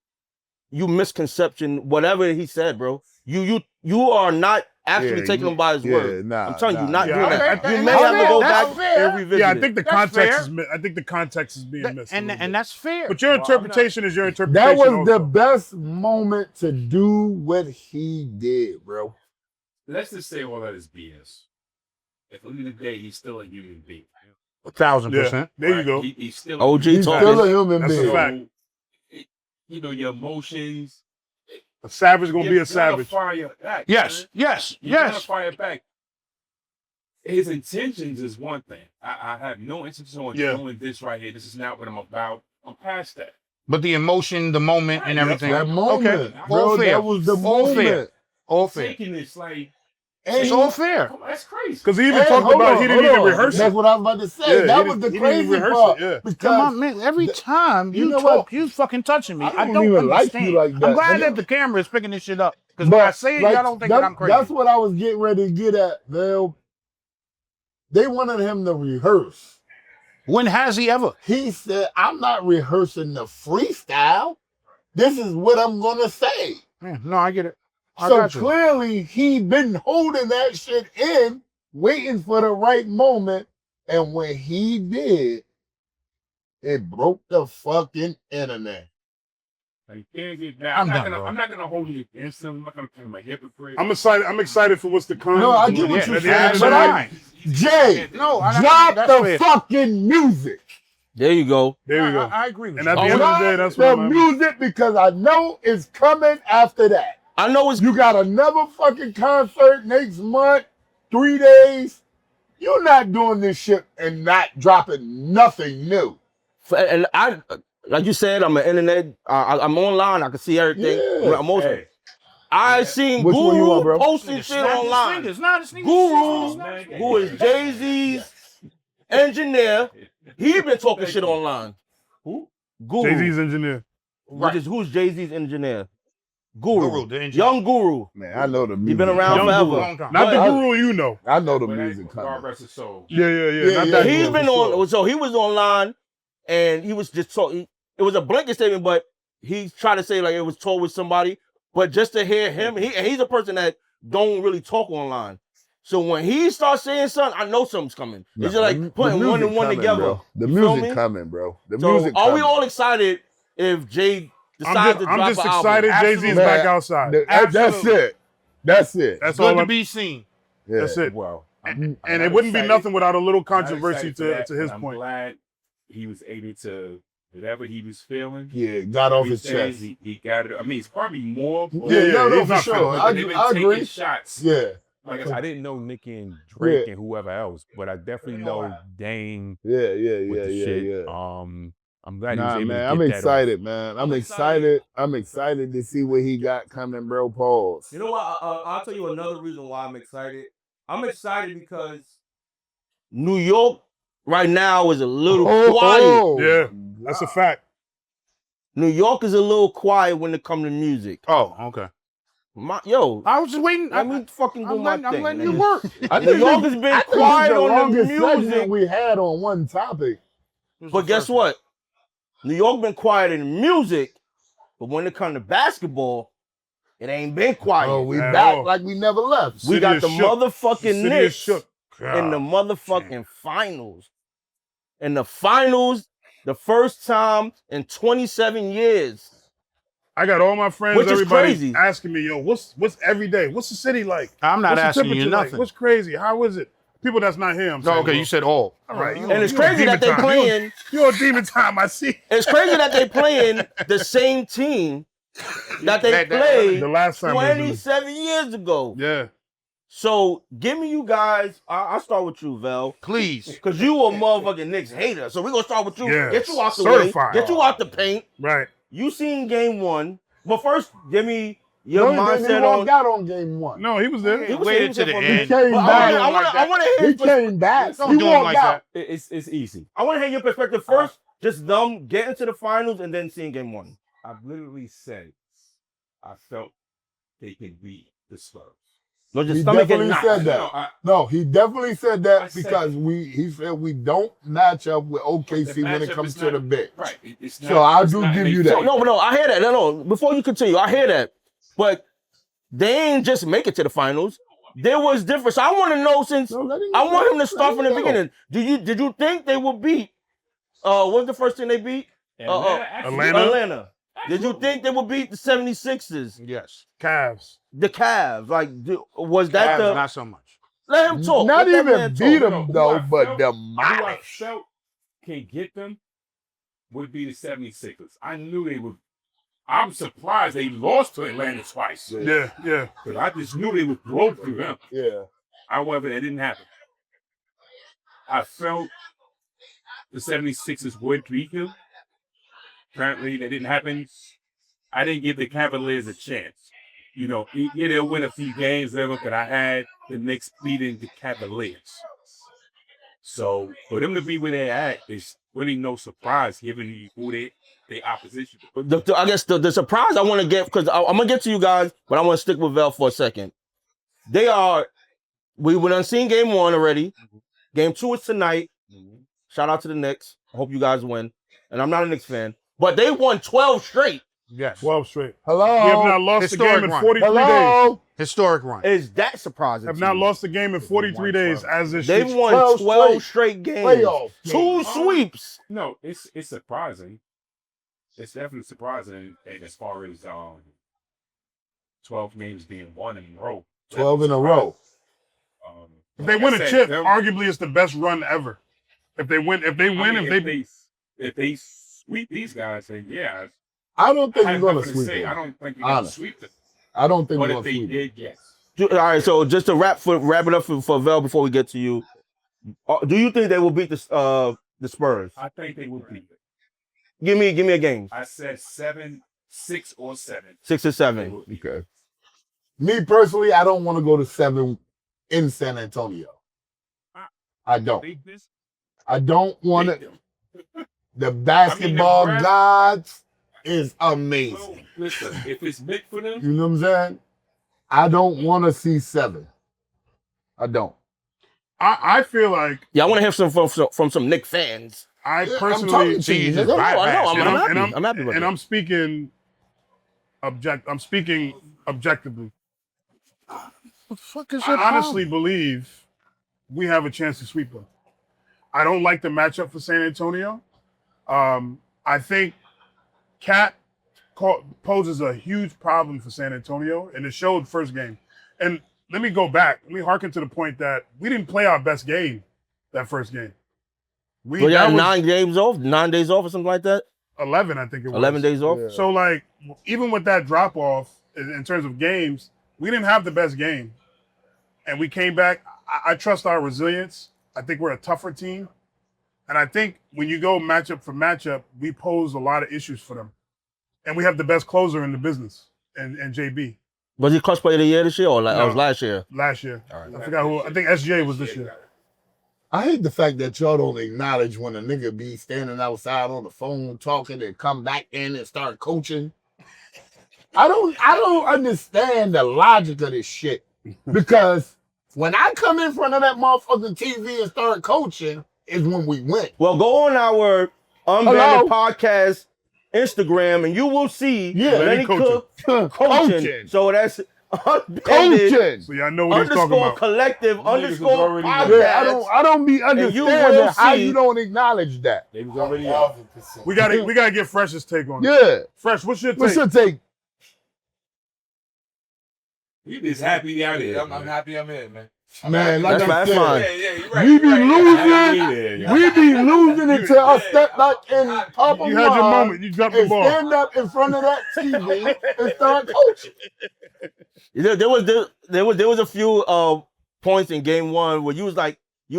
you misconception whatever he said, bro. You are not actually taking him by his word. I'm telling you, not doing that. I- You may have to go back fair. and revisit Yeah, I it. think the That's context fair. I think the context is being missed. a little bit. And that's fair. But your interpretation is your That interpretation. was the also. best moment to do what he did, bro. Let's just say all that is BS. At the end of the day, he's still a human being. 1,000%. There you Right? go. He's still OG He's talking. still a human That's a being. fact. You know, your emotions. A savage gonna be a You're savage. Fire back, Yes, man. yes, You're gonna yes. fire back. His intentions is one thing. I have no intention on doing this right here. This is not what I'm about. I'm past that. But the emotion, the moment, and everything. That moment, Okay. bro, All fair. that was the All fair. moment. All fair. Taking this like It's all fair. come on, that's crazy. Because he even Hey, talked hold about on, he didn't hold even on. rehearse That's it. what I was about to say. Yeah, that he was the didn't even crazy rehearse part. it, yeah. Because Come on, man. Every time you you know talk, what? you fucking touching me. I I don't don't even like understand. you like that. I'm glad And that the camera is picking this shit up. Because when I say it, y'all don't think that I'm crazy. That's what I was getting ready to get at, man. They wanted him to rehearse. When has he ever? He said, I'm not rehearsing the freestyle. This is what I'm going to say. Yeah, no, I get it. I So got you. clearly, he been holding that shit in, waiting for the right moment. And when he did, it broke the fucking internet. Like, you can't get that. I'm done, bro. I'm not gonna hold you against him. I'm not gonna play my hypocrite. I'm excited for what's to come. No, I get what At you're the end of saying, the but day- Jay, No, drop that's the fair. fucking music. There you go. There we go. I agree with And you. at the end of the day, that's the what I'm music, because I know it's coming after that. I know it's You got another fucking concert next month, 3 days. You're not doing this shit and not dropping nothing new. and I like you said, I'm an internet. I'm online. I can see everything. Yeah. I'm also, Hey, I seen Which one you want, Guru bro? posting shit Snap his online. fingers. Nah, this nigga Guru, snap his who is Jay-Z's engineer, he been talking shit online. Who? Guru. Jay-Z's engineer. Who's Jay-Z's engineer? Guru, the engineer. Young Guru. Man, I know the music. He been around Young forever. Guru. Long time. Not the I- guru you know. I know the but music God coming. rest his soul. Yeah. Yeah, Not yeah, that He's guru. been for on, sure. so he was online and he was just talking. It was a blanket statement, but he tried to say like it was told with somebody. But just to hear him, he's a person that don't really talk online. So when he starts saying something, I know something's coming. It's just like putting one and one together. Bro. The You feel music me? coming, bro. The So music are coming. we all excited if Jay decides to drop I'm just an excited album? Jay-Z's Man, back outside. That's Absolutely. it. That's it. That's Good all. to be seen. Yeah. That's it. Well, And it wouldn't be nothing without a little controversy to his I'm point. glad he was able to whatever he was feeling. Yeah, got off his He says chest. He got it. I mean, it's probably more. Yeah, no, he's for not sure. feeling it. I They've been agree. taking shots. Yeah, Like I didn't know Nicki and Drake and whoever else, but I definitely know Dane yeah, with the shit. yeah. I'm glad he was Nah, able man, to I'm get that excited, man. I'm excited. I'm excited to see what he got coming, bro. Pause. You know what? I'll tell you another reason why I'm excited. I'm excited because New York right now is a little quiet. Yeah, that's a fact. New York is a little quiet when it comes to music. Oh, okay. Yo, I was just waiting. let me fucking do my I'm thing. letting nigga. you work. New York has been quiet on the longest music. segment we had on one topic. But guess what? New York been quiet in music, but when it comes to basketball, it ain't been quiet. Oh, we At back all. like we never left. We City got is the shook. motherfucking City is Knicks shook. in the motherfucking finals. In the finals, the first time in 27 years. I got all my friends, Which is everybody crazy. asking me, yo, what's every day? What's the city like? I'm not What's the asking you temperature like? nothing. What's crazy? How is it? People that's not here. I'm No, saying, okay, bro. you said all. All right. And it's crazy that they playing. You're on demon time, I see. It's crazy that they playing the same team that they That- played The last time. 27 years ago. Yeah. So give me you guys. I'll start with you, Vel. Please. Because you a motherfucking Knicks hater. So we're gonna start with you. Yeah, Get you out the certified. way. Get you out the paint. Right. You seen game one. But first, give me your No, he mindset walked on. out on game one. No, he was there. He waited to the for a end. minute. He came But back. I want to hear. He came back. Don't He do him walked like out. that. It's easy. I want to hear your perspective first. Just them getting to the finals and then seeing game one. I've literally said I felt they could beat the Spurs. No, just He stomach and definitely knots. said that. No, he definitely said I that said because he said we don't match up with OKC when it matchup comes is to not- the bench. Right. It's So I do not give in you their that. favor. No, I hear that. No. Before you continue, I hear that. But they ain't just make it to the finals. There was difference. So I want to know since No, let him I go. want him to start Let from the him go. beginning. Did you think they would beat? What's the first thing they beat? Atlanta. Did you think they would beat the 76ers? Yes. Cavs. The Cavs? Like, was that Cavs, the? not so much. Let him talk. Not Let that even man beat talk. him Who though, I but felt- demolish. Who I felt can get them would be the 76ers. I knew they would. I'm surprised they lost to Atlanta twice. Yeah. But I just knew they would blow through them. Yeah. However, that didn't happen. I felt the 76ers would beat them. Apparently, that didn't happen. I didn't give the Cavaliers a chance. You know, yeah, they'll win a few games, but I had the Knicks beating the Cavaliers. So for them to be where they're at, it's really no surprise given who they opposition. I guess the surprise I want to get, because I'm gonna get to you guys, but I want to stick with Vel for a second. We were done seeing game one already. Game two is tonight. Shout out to the Knicks. I hope you guys win. And I'm not a Knicks fan, but they won 12 straight. Yes. 12 straight. Hello. We have not lost a Historic game in run. 43 days. Hello. Historic run. Is that surprising? Have to not you? lost a game in 43 days as this They've shit. won 12 12 straight games. Playoff Two games. sweeps. No, it's surprising. It's definitely surprising as far as 12 games being won in a row. 12 in a row. If they Like win I a said, chip, them- arguably it's the best run ever. If they win, if they sweep these guys, then yeah, I don't think I we're have gonna nothing to sweep say. I them. don't think we're gonna Honest. sweep them. I don't think But we're if gonna they sweep them. did, yes. All right, so just to wrap it up for Vel before we get to you, do you think they will beat the Spurs? I think they would beat it. Give me a game. I said 7, 6 or 7. 6 or They 7. would beat Okay. Me personally, I don't want to go to 7 in San Antonio. I don't. Beat this, I don't want beat it. them. The basketball rest- gods is Well, amazing. listen, if it's meant for them, You know what I'm saying? I don't want to see 7. I don't. I feel like Yeah, I want to hear some from some Knick fans. I I'm personally talking to you. Jesus, nigga. I know. and I'm happy with and it. I'm speaking objectively. What the fuck is I honestly believe we have a chance to sweep them. I don't like the matchup for San Antonio. I think Cat poses a huge problem for San Antonio, and it showed first game. And let me go back. Let me hearken to the point that we didn't play our best game that first game. Well, you that had was 9 days off or something like that? 11, I think it was. 11 days off? Yeah. So, like, even with that drop off in terms of games, we didn't have the best game. And we came back. I trust our resilience. I think we're a tougher team. And I think when you go matchup for matchup, we pose a lot of issues for them. And we have the best closer in the business, and JB, Was he clutch player of the year this year or No. was last year? last year. I forgot who. I think SJ was this year. I hate the fact that y'all don't acknowledge when a nigga be standing outside on the phone talking and come back in and start coaching. I don't understand the logic of this shit. Because when I come in front of that motherfucking TV and start coaching is when we win. Well, go on our Hello? Unbanded podcast Instagram and you will see Yeah, Lenny coaching. Cook coaching. Coaching. So that's Unbanded Coaching. So y'all know what he's talking underscore about. collective Niggas is underscore already podcast. Yeah, I don't be you will understanding how see- you don't acknowledge that. They was already off. We gotta get Fresh's take on it. Yeah. Fresh, what's your take? What's your take? You just happy out here. I'm happy I'm in, man. Man, like That's I fine. said, Yeah, you're right. we be you're right. losing. We be losing until I step back in Papa You had your Juan moment. You dropped the and ball. stand up in front of that TV and start coaching. There was a few points in game one where you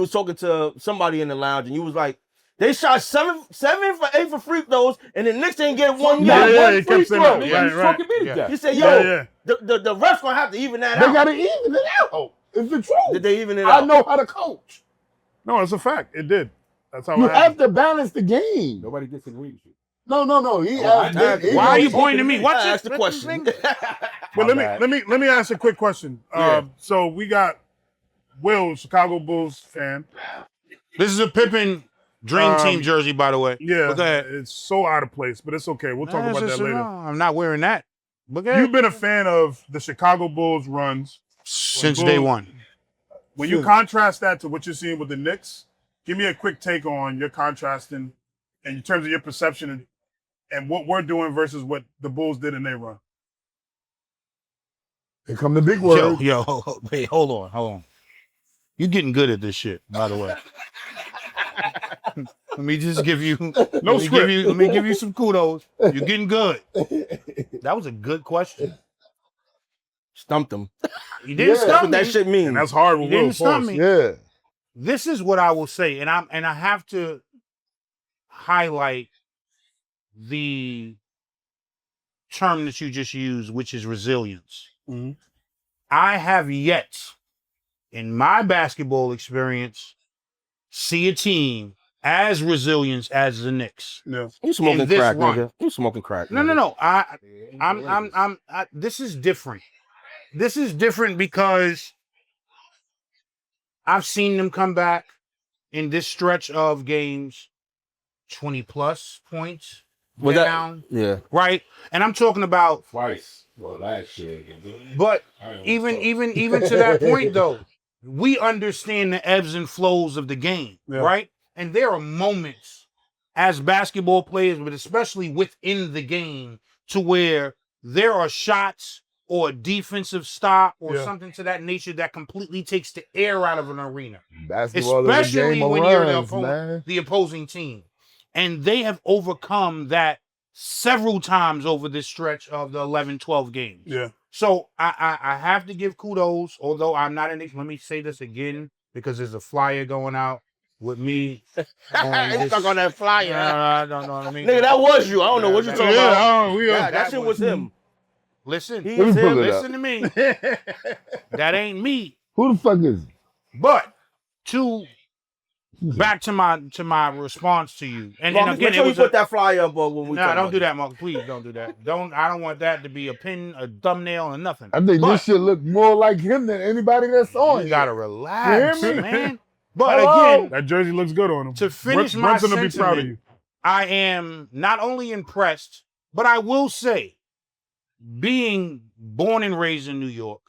was talking to somebody in the lounge and you was like, they shot 7 for 8 for free throws and the Knicks didn't get one Yeah, yet. he kept saying that. Nigga, you fucking me to Yeah. death. He said, yo, Yeah. the ref's gonna have to even that They out. gotta even it out. It's the truth. Did they even it I out? know how to coach. No, it's a fact. It did. That's how You it have happened. to balance the game. Nobody disagrees with you. No. He Oh, asked. I- he- Why are you he- pointing to me? What's I it? asked the question. But My bad. let me ask a quick question. Yeah. So we got Will, Chicago Bulls fan. This is a Pippen Dream Team Um, jersey, by the way. Yeah, But go ahead. it's so out of place, but it's okay. We'll talk Nah, about it's that just, later. I'm not wearing that. But go ahead. You've been a fan of the Chicago Bulls runs. Since day one. When you contrast that to what you're seeing with the Knicks, give me a quick take on your contrasting in terms of your perception and what we're doing versus what the Bulls did in their run. Here come the big word. Wait, hold on. You're getting good at this shit, by the way. Let me just give you let me give you some kudos. You're getting good. That was a good question. Stumped him. You didn't Yeah. That's stump what me. that shit means. And that's hard with You Will. didn't stump Pause. me. Yeah. This is what I will say, and I have to highlight the term that you just used, which is resilience. Mhm. I have yet, in my basketball experience, see a team as resilient as the Knicks. Yeah. You smoking in this crack, run. nigga. You smoking crack. No. nigga. This is different. This is different because I've seen them come back in this stretch of games, 20 plus points Was that- down, Yeah. right? And I'm talking about, Twice. Well, last year. but I don't even know. to that point though, we understand the ebbs and flows of the game, Yeah. right? And there are moments as basketball players, but especially within the game, to where there are shots or a defensive stop or Yeah. something to that nature that completely takes the air out of an arena, Basketball is a especially game of when you're runs, man. the opposing team. And they have overcome that several times over this stretch of the 11, 12 games. Yeah. So I have to give kudos, although I'm not in it. Let me say this again, because there's a flyer going out with me. He's stuck on that flyer. I don't know what I mean. Nigga, that was you. I don't know what you're talking Yeah, about. we Yeah, that shit was him. Listen, He Let is me pull him. it up. listen to me. That ain't me. Who the fuck is it? But back to my response to you. And Marcus, again, make sure it you was put that flyer up when we no, talk don't about do it. that, Mark. Please don't do that. I don't want that to be a pin, a thumbnail, and nothing. I think But this shit look more like him than anybody that's on. you gotta relax, You hear me? man. But Hello? again, That jersey looks good on him. to finish my Brunson will be proud of sentiment, you. I am not only impressed, but I will say, being born and raised in New York,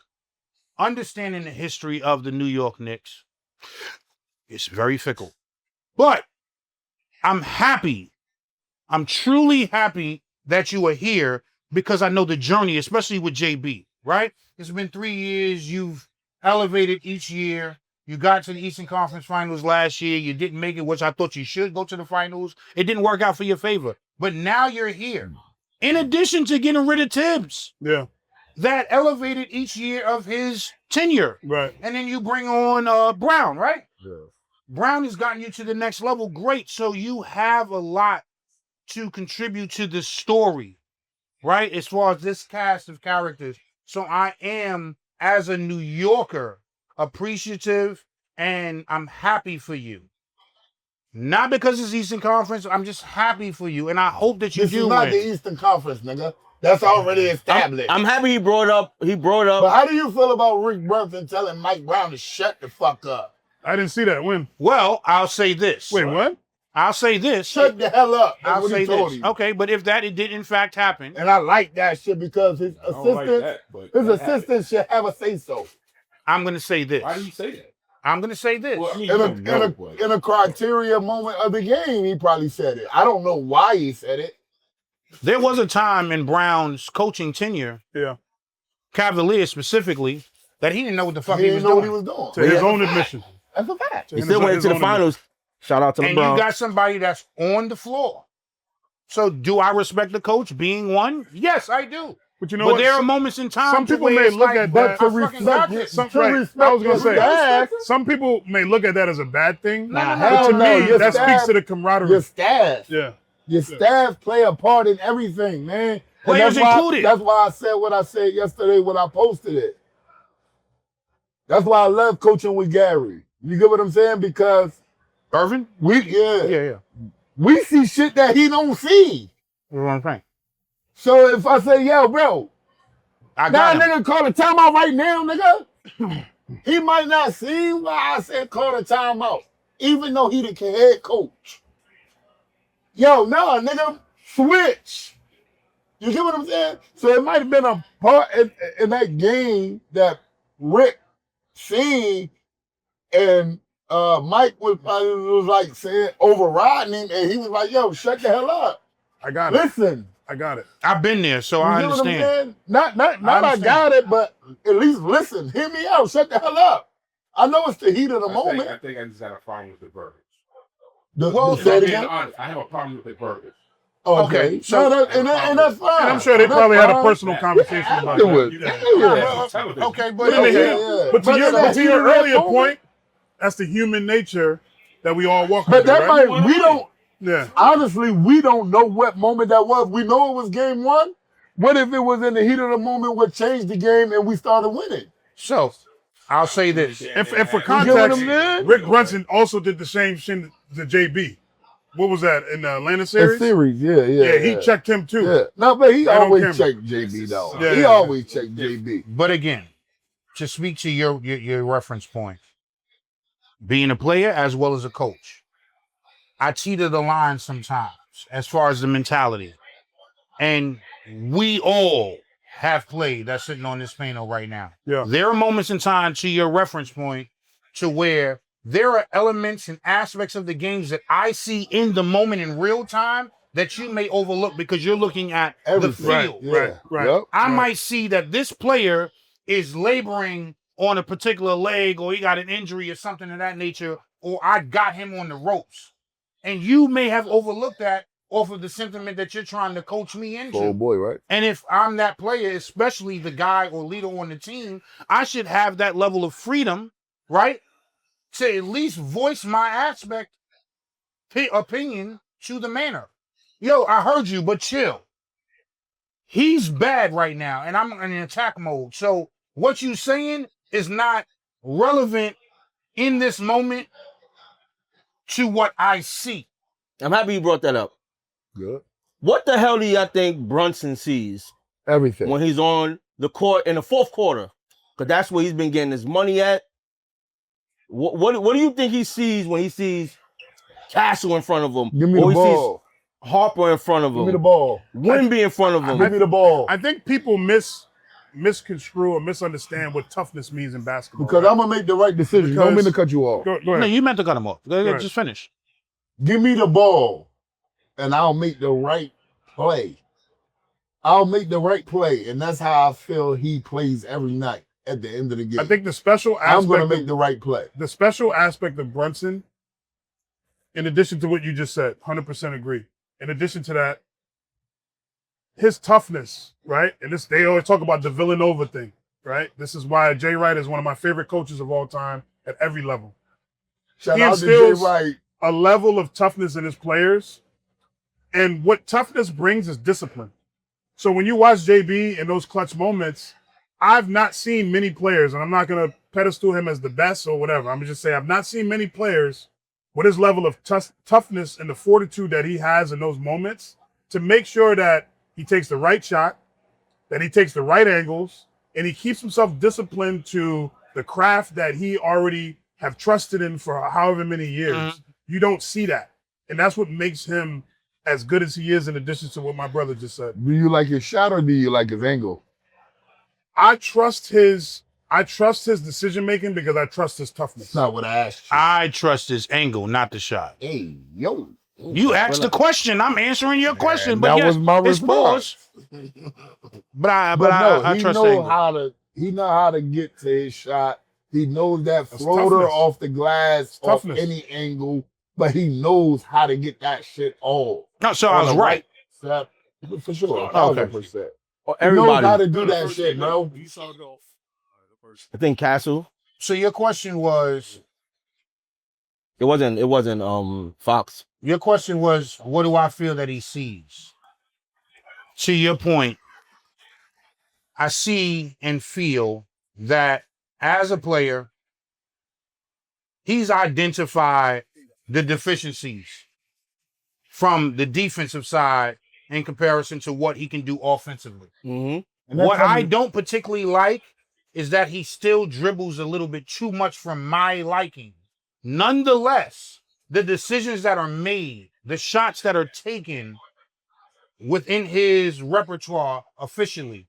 understanding the history of the New York Knicks, it's very fickle. But I'm happy. I'm truly happy that you are here because I know the journey, especially with JB, right? It's been 3 years. You've elevated each year. You got to the Eastern Conference Finals last year. You didn't make it, which I thought you should go to the finals. It didn't work out for your favor. But now you're here. In addition to getting rid of Tibbs, Yeah. that elevated each year of his tenure. Right. And then you bring on Brown, right? Yeah. Brown has gotten you to the next level. Great. So you have a lot to contribute to the story, right? As far as this cast of characters. So I am, as a New Yorker, appreciative, and I'm happy for you. Not because it's Eastern Conference. I'm just happy for you, and I hope that you This do is not win. the Eastern Conference, nigga. That's already established. I'm happy he brought up. But how do you feel about Rick Brunson telling Mike Brown to shut the fuck up? I didn't see that. When? Well, I'll say this. Wait, what? I'll say this. Shut the hell up. That's I'll what say he told this. him. Okay, but if that it did in fact happen, And I like that shit because his I don't like assistant, that, but his that happened. assistant should have a say so. I'm going to say this. Why do you say that? I'm going to say this. Well, I mean, In you a, don't know, but in a criteria moment of the game, he probably said it. I don't know why he said it. There was a time in Brown's coaching tenure, Yeah. Cavaliers specifically, that he didn't know what the fuck He he was didn't know what doing. he was doing. To his own admission. That's a fact. He still went into the finals. Shout out to And LeBron. you got somebody that's on the floor. So do I respect the coach being one? Yes, I do. But you know But what? there are moments in time. some to people where may it's look like, at But that. to I fucking got respect, this. Some, to right. respect I was gonna say staff, some people may look at that as a bad thing. No, no, no. But hell to no, me, your that staff- speaks to the camaraderie. your staff. Yeah. Your staff play a part in everything, man. And Players that's why- included. That's why I said what I said yesterday when I posted it. That's why I love coaching with Gary. You get what I'm saying? Because Irvin? yeah, we see shit that he don't see. That's what I'm saying. So if I say, yo, bro, I now got him. nigga call a timeout right now, nigga. He might not see why I said call a timeout, even though he the head coach. Yo, no, nigga, switch. You get what I'm saying? So it might have been a part in that game that Rick seen, and Mike was like saying overriding him, and he was like, "Yo, shut the hell up. I got it. Listen." I got it. I've been there, so You I get what I'm understand. saying? Not I understand. got it, but at least listen. Hear me out. Shut the hell up. I know it's the heat of the I moment. think I just had a problem with the verbiage. Well, If say I'm it being again. honest, I have a problem with the verbiage. Okay, so- no, and that's fine. And I'm sure they That's probably had a fine. personal conversation about Afterwards. that. Yeah. Okay, but But in the Okay, heat- yeah. but to But your, in that but to heat your of that earlier moment- point, that's the human nature that we all walk But through, that right? might, we don't, Yeah. honestly, we don't know what moment that was. We know it was game one. What if it was in the heat of the moment what changed the game and we started winning? So I'll say this. And for You get what context, I'm saying? Rick Brunson also did the same shit to JB. What was that in the Atlanta A series? series, yeah. Yeah, he checked him too. Yeah. No, but he Right on always camera. checked JB though. Yeah, He yeah. always checked JB. But again, to speak to your reference point, being a player as well as a coach, I teeter the line sometimes as far as the mentality. And we all have played that's sitting on this panel right now. Yeah. There are moments in time, to your reference point, to where there are elements and aspects of the games that I see in the moment in real time that you may overlook because you're looking at the Everything. field. Right. Yep. I might see that this player is laboring on a particular leg, or he got an injury or something of that nature, or I got him on the ropes. And you may have overlooked that off of the sentiment that you're trying to coach me into. Oh boy, right? And if I'm that player, especially the guy or leader on the team, I should have that level of freedom, right? To at least voice my opinion to the manner. Yo, I heard you, but chill. He's bad right now, and I'm in attack mode. So what you saying is not relevant in this moment to what I see. I'm happy you brought that up. Good. What the hell do y'all think Brunson sees Everything. when he's on the court in the fourth quarter? Because that's where he's been getting his money at. What do you think he sees when he sees Castle in front of him? Give me or the he ball. sees Harper in front of Give me the him? ball. Wimby in front of him? Give me the ball. I think people misconstrue or misunderstand what toughness means in basketball. Because right? I'm gonna make the right decision. Don't mean to cut you off. Go No, ahead. you meant to cut him off. Go ahead, Right. just finish. Give me the ball, and I'll make the right play. I'll make the right play, and that's how I feel he plays every night at the end of the game. I think the special I'm aspect gonna make the right play. the special aspect of Brunson, in addition to what you just said, 100% agree. In addition to that, his toughness, right? And this, they always talk about the Villanova thing, right? This is why Jay Wright is one of my favorite coaches of all time at every level. Shout He out to instills- Jay Wright. A level of toughness in his players. And what toughness brings is discipline. So when you watch JB in those clutch moments, I've not seen many players, and I'm not going to pedestal him as the best or whatever. I'm going to just say I've not seen many players with his level of toughness and the fortitude that he has in those moments to make sure that he takes the right shot, that he takes the right angles, and he keeps himself disciplined to the craft that he already have trusted in for however many years. Mhm. You don't see that. And that's what makes him as good as he is, in addition to what my brother just said. Do you like his shot or do you like his angle? I trust his decision making because I trust his toughness. That's not what I asked you. I trust his angle, not the shot. Hey, yo. You asked the question. I'm answering your question. And But that yes, was my it's response. pause. But I But no, I he trust the know angle. how to. He know how to get to his shot. He knows that That's floater toughness. off the glass, off Toughness. any angle, but he knows how to get that shit off. No, so I On was the right. step, for sure, Okay. 1,000%. Or He knows how everybody. to do that shit, bro. You saw it off. I think Castle. So your question was, It wasn't Fox. what do I feel that he sees? To your point, I see and feel that as a player, he's identified the deficiencies from the defensive side in comparison to what he can do offensively. Mm-hmm. And that's What how I you- don't particularly like is that he still dribbles a little bit too much for my liking. Nonetheless, the decisions that are made, the shots that are taken within his repertoire offensively,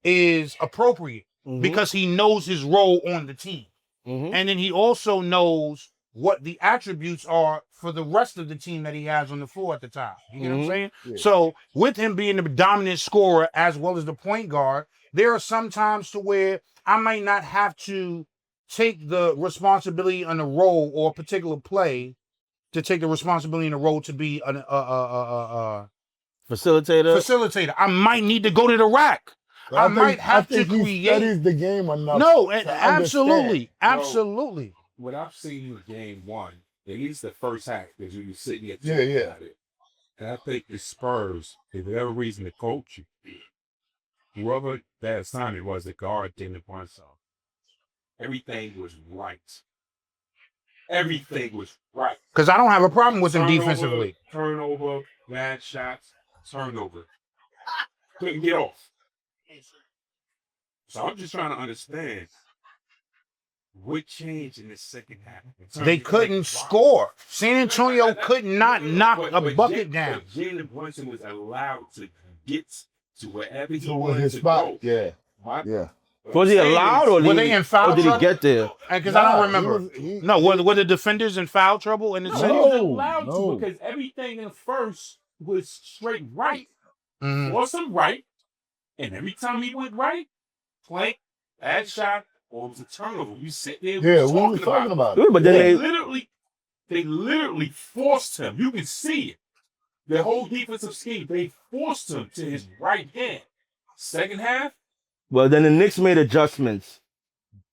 is appropriate Mm-hmm. because he knows his role on the team. Mm-hmm. And then he also knows what the attributes are for the rest of the team that he has on the floor at the time. You get what I'm saying? Yeah. So with him being the dominant scorer as well as the point guard, there are some times to where I might not have to take the responsibility on a role or a particular play to take the responsibility in a role to be a facilitator. I might need to go to the rack. I might have to think he create. studies the game enough. No, to absolutely, understand. absolutely. What I've seen in game one, at least the first half, because you were sitting at Yeah. about it. And I think the Spurs, for whatever reason, the coach, whoever that assignment was, the guard Jalen Brunson, everything was right. Everything was right. Because I don't have a problem with him Turnover, defensively. Turnover, bad shots, turnover. Couldn't get off. So I'm just trying to understand what changed in the second half. They couldn't score. San Antonio could not knock a bucket down. But Jalen Brunson was allowed to get to wherever he So wanted his to spot, go. yeah. My- Yeah. Was he allowed or Were they in foul or did he trouble? get there? Because I don't remember. He- No, were the defenders in foul trouble in the No, city? he was No, allowed no. to because everything in first was straight right. Mhm. Or some right. And every time he went right, plank, bad shot, or it was a turnover. You sit there Yeah, we were talking about it. Good, but then They they literally forced him. You can see it. The whole defensive scheme, they forced him to his right hand. Second half, well then the Knicks made adjustments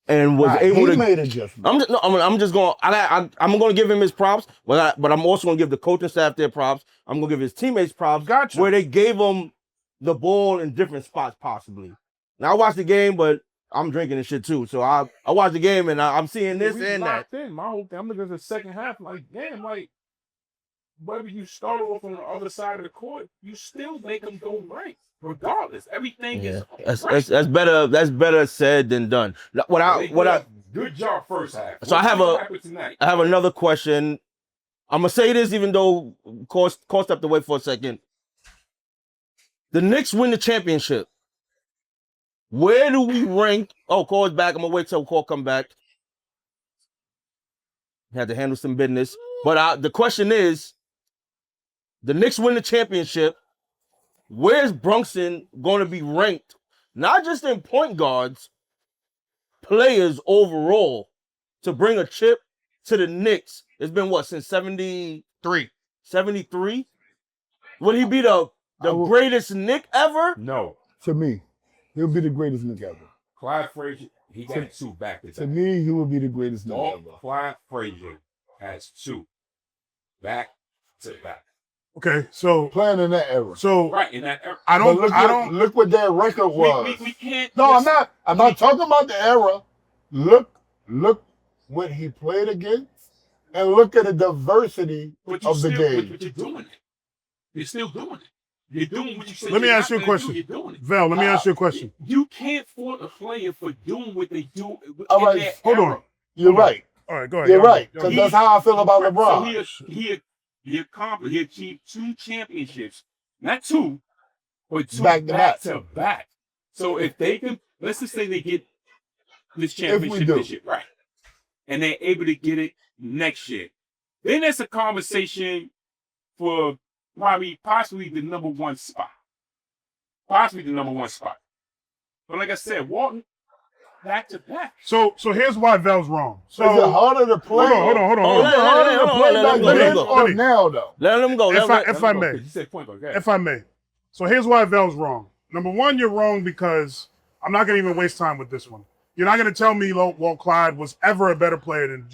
and was Right, able he to. made adjustments. I'm just going. I'm going to give him his props, but I'm also going to give the coaching staff their props. I'm going to give his teammates props. Gotcha. Where they gave him the ball in different spots, possibly. Now I watched the game, but I'm drinking and shit too. So I watched the game and I'm seeing this We and that. locked in. My whole thing, I'm looking at the second half, like, damn, like, whether you start off on the other side of the court, you still make them go right, regardless. Everything Yeah, is that's better. That's better said than done. good job first half. So I have a- happened tonight? I have another question. I'm gonna say this, even though Cost stepped away for a second. The Knicks win the championship. Where do we rank? Oh, Core's back. I'm gonna wait till Core come back. Had to handle some business. But the question is, the Knicks win the championship. Where's Brunson going to be ranked? Not just in point guards, players overall, to bring a chip to the Knicks. It's been what, since 73? 73? Would he be the greatest Knick ever? No. To me, he'll be the greatest Knick ever. Clyde Frazier, he got two back to To back. me, he will be the greatest Knick No, ever. Clyde Frazier has two back to back. Okay, so Playing in that era. Right in that era. I But don't. look what that record was. We can't. No, I'm not talking about the era. Look what he played against, and look at the diversity But you of the still, game. But you're doing it. You're still doing it. You're doing what you said. Let me you're ask not you a gonna do, question. You're doing it. Val, let me ask you a question. You can't fault a player for doing what they do. All in right, that hold era. on. You're Hold on. right. All right, go ahead. You're Y'all right. go. Because Y'all that's how I feel about So LeBron. he accomplished. He achieved 2 championships, not 2, but 2 Back to back. to back. So if they can, let's just say they get this If we championship do. this year, right, and they're able to get it next year, then that's a conversation for possibly the number one spot. Possibly the number one spot. But like I said, Walton back to back. So here's why Vel's wrong. So is it harder to play? hold on. Is it harder to play back let him then go. or now, though? Let him go. If I may. You said point guard. If I may. So here's why Vel's wrong. Number one, you're wrong because I'm not going to even waste time with this one. You're not going to tell me Walt Clyde was ever a better player than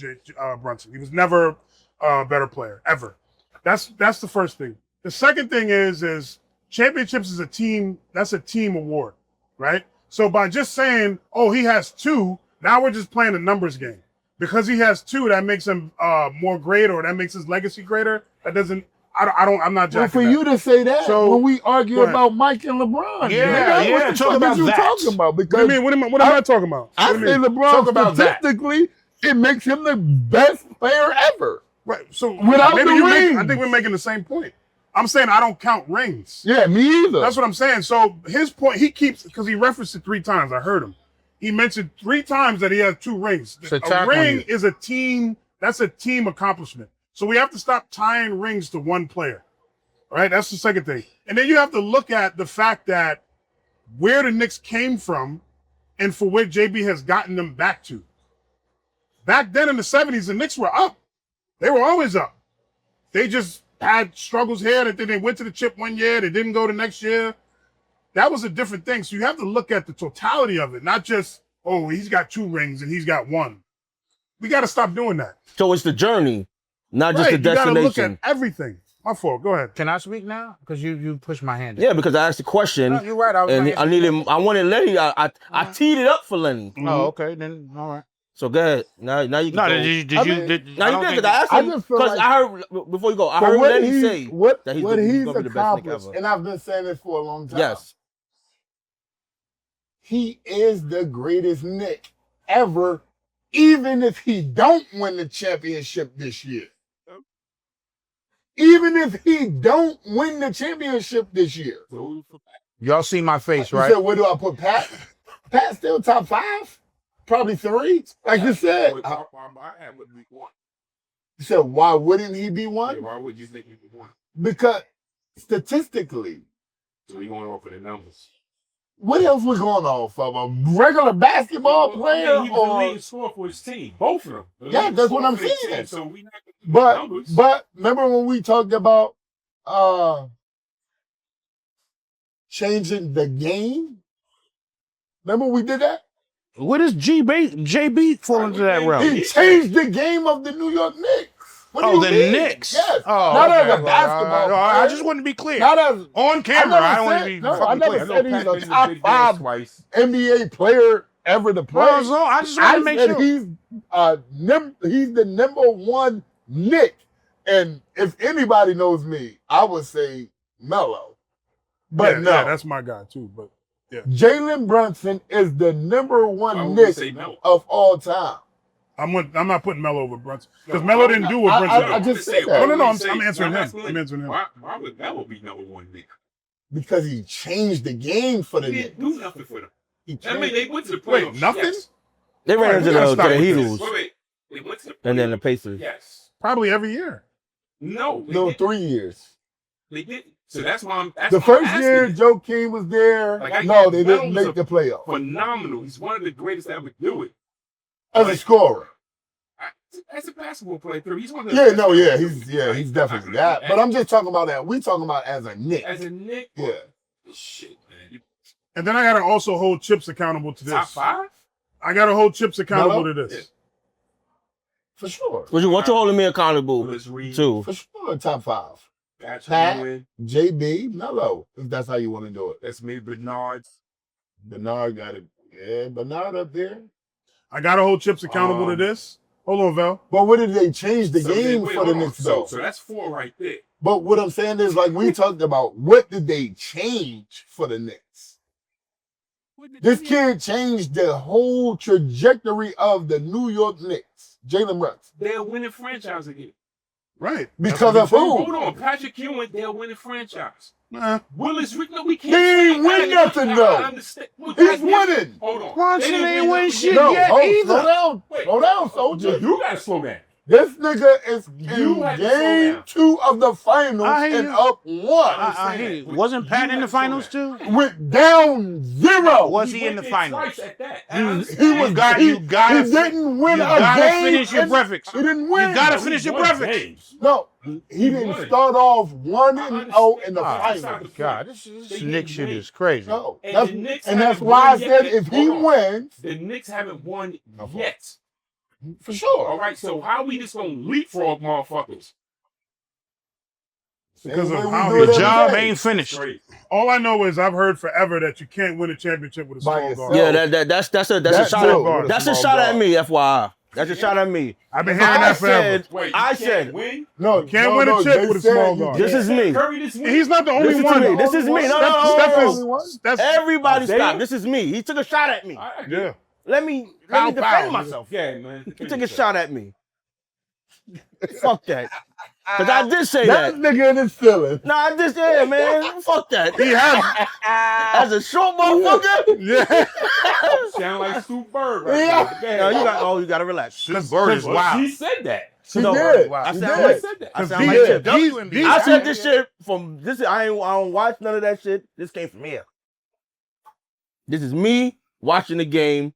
Brunson. He was never a better player, ever. That's the first thing. The second thing is championships is a team. That's a team award, right? So by just saying, oh, he has 2, now we're just playing a numbers game. Because he has 2, that makes him more great, or that makes his legacy greater. That doesn't. I'm not jacking Well, for that. you to say that, So, when we argue go ahead. about Mike and LeBron, Yeah, nigga, what the talk fuck about is you that. talking about? What do Because you mean? What am I talking about? I What do say you mean? LeBron Talk about that. statistically, it makes him the best player ever. Right. So Without maybe the I rings. think we're making the same point. I'm saying I don't count rings. Yeah, me either. That's what I'm saying. So his point, he keeps, because he referenced it 3 times. I heard him. He mentioned 3 times that he has 2 rings. It's a A attack on ring you. is a team. That's a team accomplishment. So we have to stop tying rings to one player. All right. That's the second thing. And then you have to look at the fact that where the Knicks came from and for where JB has gotten them back to. Back then in the 70s, the Knicks were up. They were always up. They just had struggles here. That they went to the chip one year. They didn't go the next year. That was a different thing. So you have to look at the totality of it, not just, oh, he's got 2 rings and he's got 1. We got to stop doing that. So it's the journey, not just the You got to look destination. at everything. My fault. Go ahead. Can I speak now? Because you pushed my hand. Yeah, because I asked the question, No, you're right. I was and gonna I needed. I wanted Lenny. I teed it up for Lenny. Oh, okay. Then all right. So go ahead. Now you can No, go. did I you? mean- Did, Now I you don't did think- because I asked I him just feel because like- I heard before you go. I For heard what Lenny he's- say what that he's gonna be the best Knick accomplished, ever. and I've been saying this for a long time. Yes. He is the greatest Knick ever, even if he don't win the championship this year. Even if he don't win the championship this year. Y'all see my face, You right? said, where do I put Pat? Pat still top 5? Probably 3? Like you said. I would be 1. You said, why wouldn't he be Yeah, 1? why would you think he'd be 1? Because statistically, So you're going off of the numbers. what else was going on from a regular basketball player? He was the Or, leading scorer for his team. Both of them. The Yeah, leading that's what scorer I'm for his saying. team. So we not gonna do numbers. but remember when we talked about changing the game? Remember we did that? Where does JB fall into that realm? He changed the game of the New York Knicks. What do Oh, you the mean? Knicks. Yes. Oh, Not okay. as a basketball player. I just want to be clear. Not as On camera, I don't want to be no, I fucking never clear. said he's Pat a been to top Big Dance 5 twice. NBA player ever to play. Well, so I just want I to make said sure. he's the number 1 Knick. And if anybody knows me, I would say Melo. But no, that's my guy too. But Jalen Brunson is the number Why 1 would you Knick say no? of all time. I'm not putting Melo over Brunson because Melo didn't do what Brunson I did. just said that. No, why I'm would you answering why him. not I'm answering him. Why would Melo be number 1 Knick? Because he changed the game for the He Knicks. didn't do nothing for them. He I mean, changed- they went to the playoffs. Wait, nothing? Yes. They ran Alright, into we gotta the stop with this. Heatles Wait. They went to the and then the playoffs. Pacers. Yes. Probably every year. No. No, 3 years. They didn't. So that's why I'm. That's The why I'm first asking year you. Joe King was there. Like, No, they Melo didn't was make the playoffs. Phenomenal. He's one of the greatest to ever do it. As a scorer. As a basketball player, he's one of the Yeah, best no, yeah, players. he's definitely that. But I'm just talking about that. We talking about as a Knick. As a Knick, Yeah. shit, man. You And then I gotta also hold Chips accountable to this. top 5? I gotta hold Chips accountable Melo? to this. For sure. What you holding me accountable Willis Reed, to? For sure, top 5. Patrick Pat. Ewing, JB, Melo, if that's how you want to do it. that's me, Bernard. Bernard got it. Yeah, Bernard up there. I gotta hold Chips accountable to this. Hold on, Val. But what did they change the So game wait, for the hold on. Knicks, though? So that's 4 right there. But what I'm saying is, like we talked about, what did they change for the Knicks? This kid changed the whole trajectory of the New York Knicks. Jalen Brunson. They're a winning franchise again. Right. Because of who? Hold on, Patrick Ewing, they're a winning franchise. Nah. Willis Reed, no, we can't. They ain't win nothing, though. I understand. Well, He's that's- winning. Hold on. Brunson They didn't ain't win nothing shit yet. No, yet hold, either. slow down. Wait. Slow down, soldier. You gotta slow down. This nigga is You in had to slow game down. 2 of the finals I hear and you. up 1. I hear you. Wasn't You Pat in had the to slow finals down. too? Went down 0. Was he in went the there finals? twice at that. I He understand. was You got- he, you gotta he fin- didn't win you a gotta game. finish your and breakfast. He didn't win. You gotta No, he finish your won breakfast. games. No, he won didn't it. start off 1-0 in the Oh, finals. finals. God, this They Knick didn't shit win. is crazy. No, And that's, the Knicks and that's haven't why I won said yet. if he Hold on. wins, The Knicks haven't won Okay. yet. for sure. All right, so how we just gonna leapfrog motherfuckers? Because Same of way how we do he- it The every job day. ain't finished. Straight. All I know is I've heard forever that you can't win a championship with a By small yourself. guard. Yeah, that's a That shot too, at with a that's a small shot at guard. me, FYI. That's a shot at me. I've been hearing I that forever. said, Wait, you I can't said, win. No, can't no, win a no, chip they with a said small you guard. this can't. is me. Curry this week. He's not the only Listen one. to me. This is me. No, Steph no. is- that's Everybody Isaiah? stop. This is me. He took a shot at me. yeah. Let me Pow, defend pow. myself. Yeah, man. He took a shot at me. Fuck that. Because I did say That that. nigga in his feelings. No, I just, yeah, man. Fuck that. He has. As a short motherfucker, Yeah. Sound like Sue Bird. Yeah. Now. you gotta relax. This bird is Well, wild. she said that. She No, did. wow. I She sound did. like, said that. I sound He like did. Chip. I said this shit from this. I don't watch none of that shit. This came from here. This is me watching the game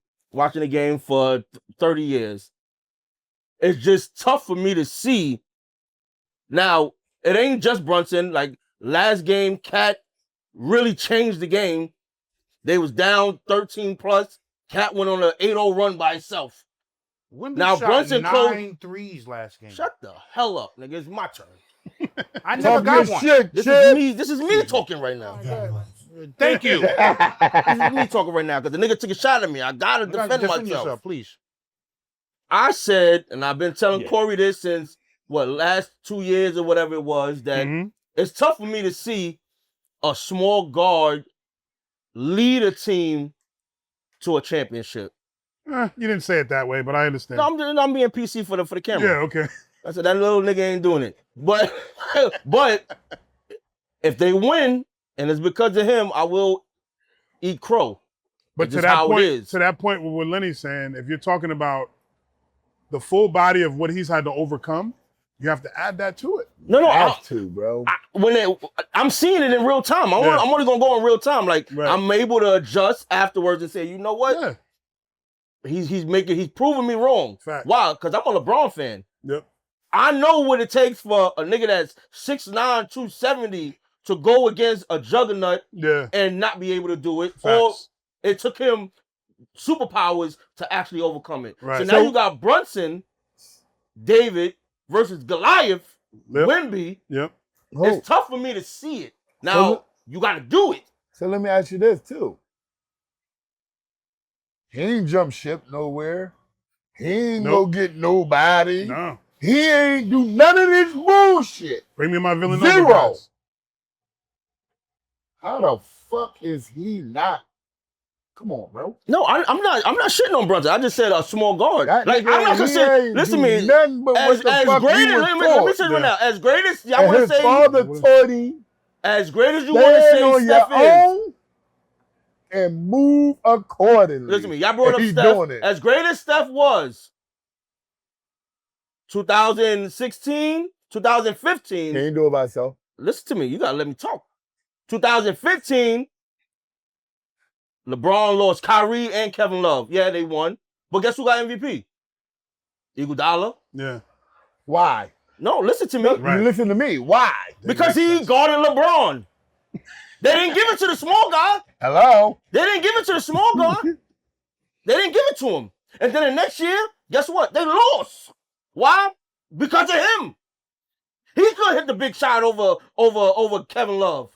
for 30 years. It's just tough for me to see. Now, it ain't just Brunson. Like last game, Cat really changed the game. They was down 13 plus. Cat went on an 8-0 run by itself. Wimby Now, shot Brunson 9 threes last game. Shut the hell up, nigga. It's my turn. I never Talk got your one. shit, This Chip. is me. This is me talking right now. Thank you. This is me talking right now because the nigga took a shot at me. I gotta You gotta defend defend myself. yourself, please. I said, and I've been telling Yeah. Corey this since last 2 years or whatever it was, that Mhm. it's tough for me to see a small guard lead a team to a championship. You didn't say it that way, but I understand. No, I'm being PC for the camera. Yeah, okay. I said that little nigga ain't doing it. But but if they win and it's because of him, I will eat crow. But It's to just that how it point, is. with what Lenny's saying, if you're talking about the full body of what he's had to overcome, you have to add that to it. No, Have to, bro. I'm seeing it in real time. I'm Yeah. only gonna go in real time. Like Right. I'm able to adjust afterwards and say, you know what? Yeah. He's proving me wrong. Fact. Why? Because I'm a LeBron fan. Yep. I know what it takes for a nigga that's 6'9", 270 to go against a juggernaut Yeah. and not be able to do it. Facts. Or it took him superpowers to actually overcome it. Right. So now So- you got Brunson, David versus Goliath, Yep. Wemby. Yep. Oh, It's tough for me to see it. Now, So- you got to do it. so let me ask you this too. He ain't jump ship nowhere. He ain't Nope. go get nobody. No. He ain't do none of this bullshit. Bring me my Villanova 0. guys. How the fuck is he not? Come on, bro. No, I'm not shitting on Brunson. I just said a small guard. That Like nigga, I'm not he considering. ain't Listen do to me. nothing but As what the fuck great he as was let me taught. say it right now. As great as y'all And want to his say, father taught him, as great as you want to stand on say, your Steph is. own and move accordingly. Listen to me. Y'all brought up He's Steph. doing it. As great as Steph was, 2016, 2015. He ain't do it by himself. Listen to me. You gotta let me talk. 2015, LeBron lost Kyrie and Kevin Love. Yeah, they won. But guess who got MVP? Iguodala. Yeah. Why? No, listen to me. No, Right. You listen to me. Why? Because makes he sense. guarded LeBron. They didn't give it to the small guy. Hello? They didn't give it to the small guy. They didn't give it to him. And then the next year, guess what? They lost. Why? Because of him. He could hit the big shot over Kevin Love.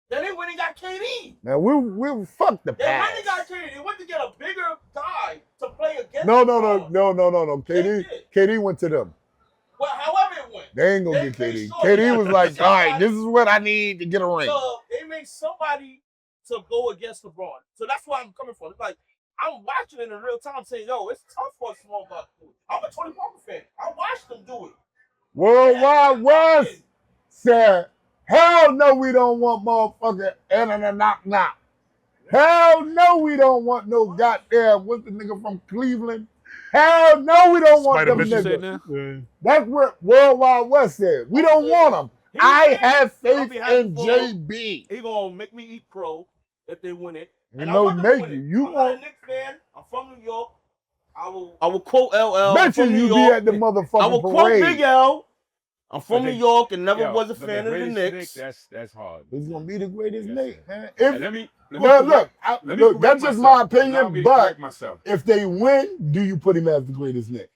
Then they went and got KD. Now we fuck the They went past. and got KD. They went to get a bigger guy to play against. No. LeBron. KD, KD went to them. Well, however it went. They ain't gonna They get made KD. sure KD they was got like, all right, somebody- this is what I need to get a ring. So they made somebody to go against LeBron. So that's where I'm coming from. It's like I'm watching it in real time, saying, "Yo, it's tough for a small guy to do it." I'm a Tony Parker fan. I watched them do it. Worldwide West said, hell no, we don't want motherfucker and knock. Hell no, we don't want no goddamn, what's the nigga from Cleveland? Hell no, we don't want Spider them bitches. What you say niggas. now? Yeah. That's what World Wide West said. We don't want them. I have faith in JB. He gonna make me eat crow if they win it. You know, make you. You I'm not a want. Knicks fan. I'm from New York. I will quote LL. I'm Bet you from New you be York. at the I motherfucking will quote parade. Big L. I'm from But New York and never Yo, was a but fan of the greatest Knicks. Knick, that's hard. He's gonna be the greatest Yes, Knick, sir. man. And If let me well, look, let me look, correct that's just myself. my Allow opinion. me to But correct myself. if they win, do you put him as the greatest Knick?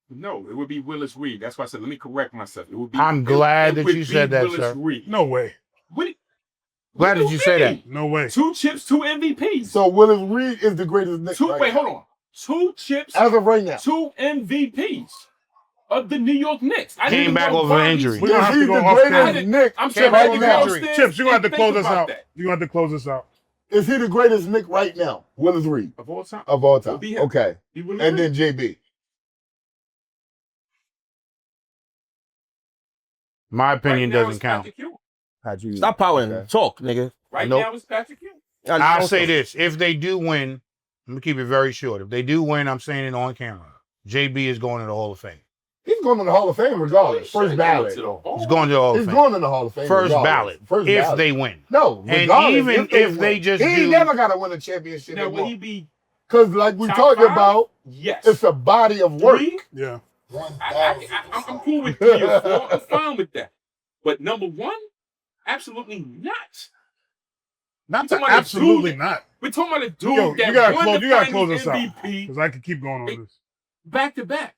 No, it would be Willis Reed. That's why I said let me correct myself. It would be. I'm glad it that would you be said that, Willis sir. Reed. No way. What, Glad what that you say mean? that. No way. 2 chips, 2 MVPs. So Willis Reed is the greatest Knick. Two. Right Wait, now. hold on. 2 chips, As of right now, 2 MVPs of the New York Knicks. I Came didn't back know over Bobby injury. We're gonna is have he to the go off camera. greatest Knick? I'm Came sure back right over now. injury. Chips, you're gonna have to Think close us about out. that. You're gonna have to close us out. Is he the greatest Knick right now? Willis Reed Of all time. of all It'll time. be him. Okay, He Willis and Reed. then JB. My opinion Right now, doesn't it's count. Patrick Ewing. Patrick. Stop pouting. Okay. Talk, nigga. Right Nope. now, it's Patrick Ewing. I'll say this. If they do win, I'm going to keep it very short. If they do win, I'm saying it on camera. JB is going to the Hall of Fame. He's going to the Hall of Fame regardless. First ballot. He's going to the Hall of He's Fame. going to the Hall of Fame. First regardless. ballot. First If ballot. they win. No, And regardless, even if they win. just he do- never got to win a championship. Now, will he be Because like we top talked 5? about, Yes. it's a body of work. 3? Yeah. I'm cool with 3 or 4. I'm fine with that. But number 1, absolutely not. Not You to talking about a absolutely dude- not. We're talking about a dude Yo, that you gotta won close. the You gotta Finals close us out MVP because I could keep going on this. back to back.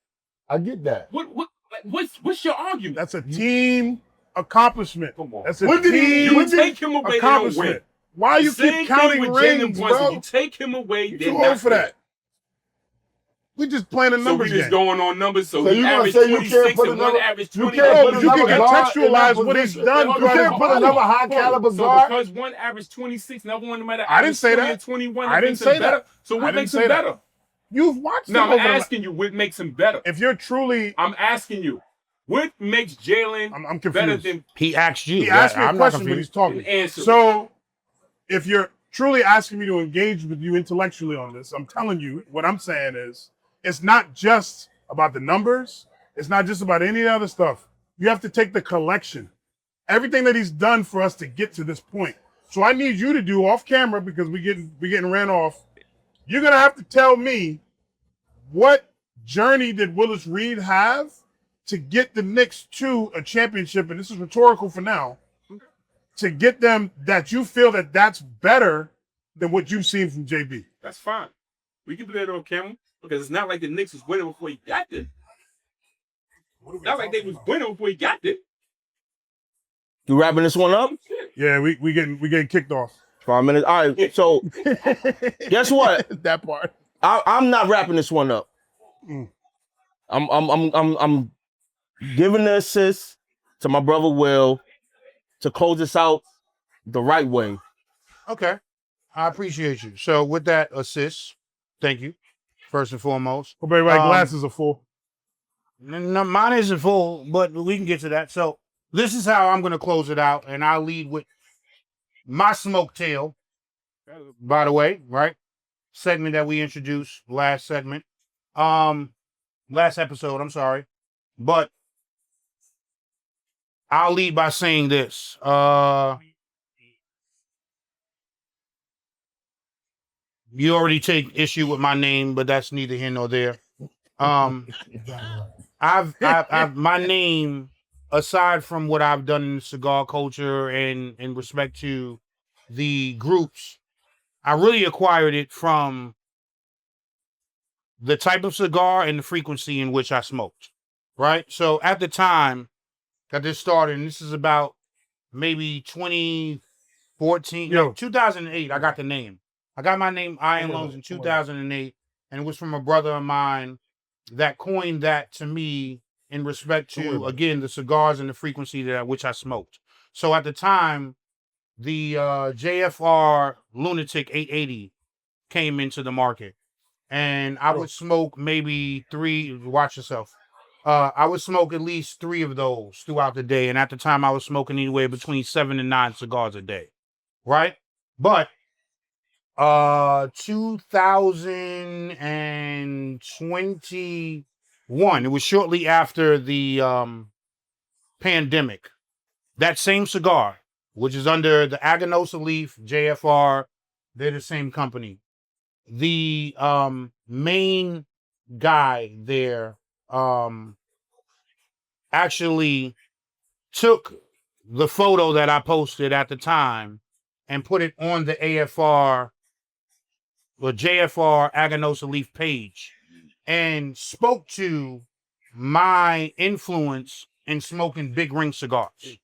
I get that. What's your argument? That's a team accomplishment. Come on. That's a When did he- team when did- take him away, they don't win. accomplishment. Why you Same keep thing counting with Jalen rings, Brunson. bro? You take him away, You they're too not old for good. that. We just playing a So we numbers just game. going on numbers. So So he you gonna averaged say you can't 26 put and one another- averaged you 20. can't Yo, put you can another guard contextualize in that what he's position. done You You throughout can't his put career. another high caliber So guard. because one averaged 26, another one might have I didn't averaged say 20 that. and 21. I that didn't makes him say that. better. So I what didn't makes say him that. better? You've watched No, him I'm over the asking you what makes him better. If you're truly, I'm asking you what makes Jalen I'm better confused. than He asked you. He asked me a I'm not question, but he's confused. talking. an answer? So, if you're truly asking me to engage with you intellectually on this, I'm telling you, what I'm saying is, it's not just about the numbers. It's not just about any other stuff. You have to take the collection, everything that he's done for us to get to this point. So I need you to do off camera because we getting ran off. You're gonna have to tell me what journey did Willis Reed have to get the Knicks to a championship, and this is rhetorical for now, to get them that you feel that that's better than what you've seen from JB. That's fine. We can do that on camera because it's not like the Knicks was winning before he got there. Not like they was winning before he got there. You wrapping this one up? Yeah, we getting kicked off. 5 minutes. All right. So guess what? That part. I'm not wrapping this one up. Mm. I'm giving the assist to my brother Will to close this out the right way. Okay. I appreciate you. So with that assist, thank you, first and foremost. Hope everybody's glasses are full. No, mine isn't full, but we can get to that. So this is how I'm going to close it out, and I'll lead with my smoke tail, by the way, right? Segment that we introduced last episode, I'm sorry. But I'll lead by saying this. You already take issue with my name, but that's neither here nor there. I've my name, aside from what I've done in cigar culture and in respect to the groups, I really acquired it from the type of cigar and the frequency in which I smoked. Right? So at the time that this started, and this is about maybe 2014, Yo. no, 2008, I got the name. I got my name Iron Lungs in 2008, and it was from a brother of mine that coined that to me in respect to, again, the cigars and the frequency that which I smoked. So at the time, the JFR Lunatic 880 came into the market, and I would smoke maybe 3, watch yourself. I would smoke at least 3 of those throughout the day, and at the time I was smoking anywhere between 7 and 9 cigars a day, right? But 2021. It was shortly after the pandemic. That same cigar, which is under the Aganosa Leaf, JFR, they're the same company. The main guy there actually took the photo that I posted at the time and put it on the AFR or JFR Aganosa Leaf page and spoke to my influence in smoking big ring cigars.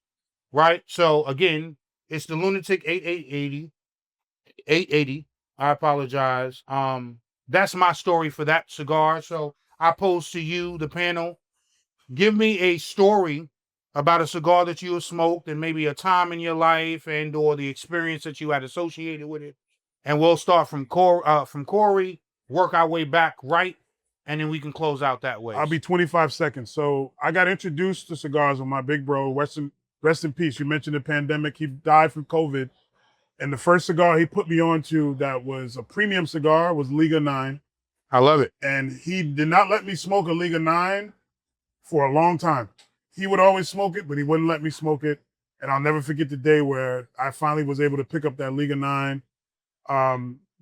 Right? So again, it's the Lunatic 880. I apologize. That's my story for that cigar. So I pose to you, the panel, give me a story about a cigar that you have smoked and maybe a time in your life and or the experience that you had associated with it. And we'll start from Corey, work our way back right, and then we can close out that way. I'll be 25 seconds. So I got introduced to cigars with my big bro, rest in peace. You mentioned the pandemic. He died from COVID. And the first cigar he put me on to that was a premium cigar was Liga 9. I love it. And he did not let me smoke a Liga 9 for a long time. He would always smoke it, but he wouldn't let me smoke it. And I'll never forget the day where I finally was able to pick up that Liga 9.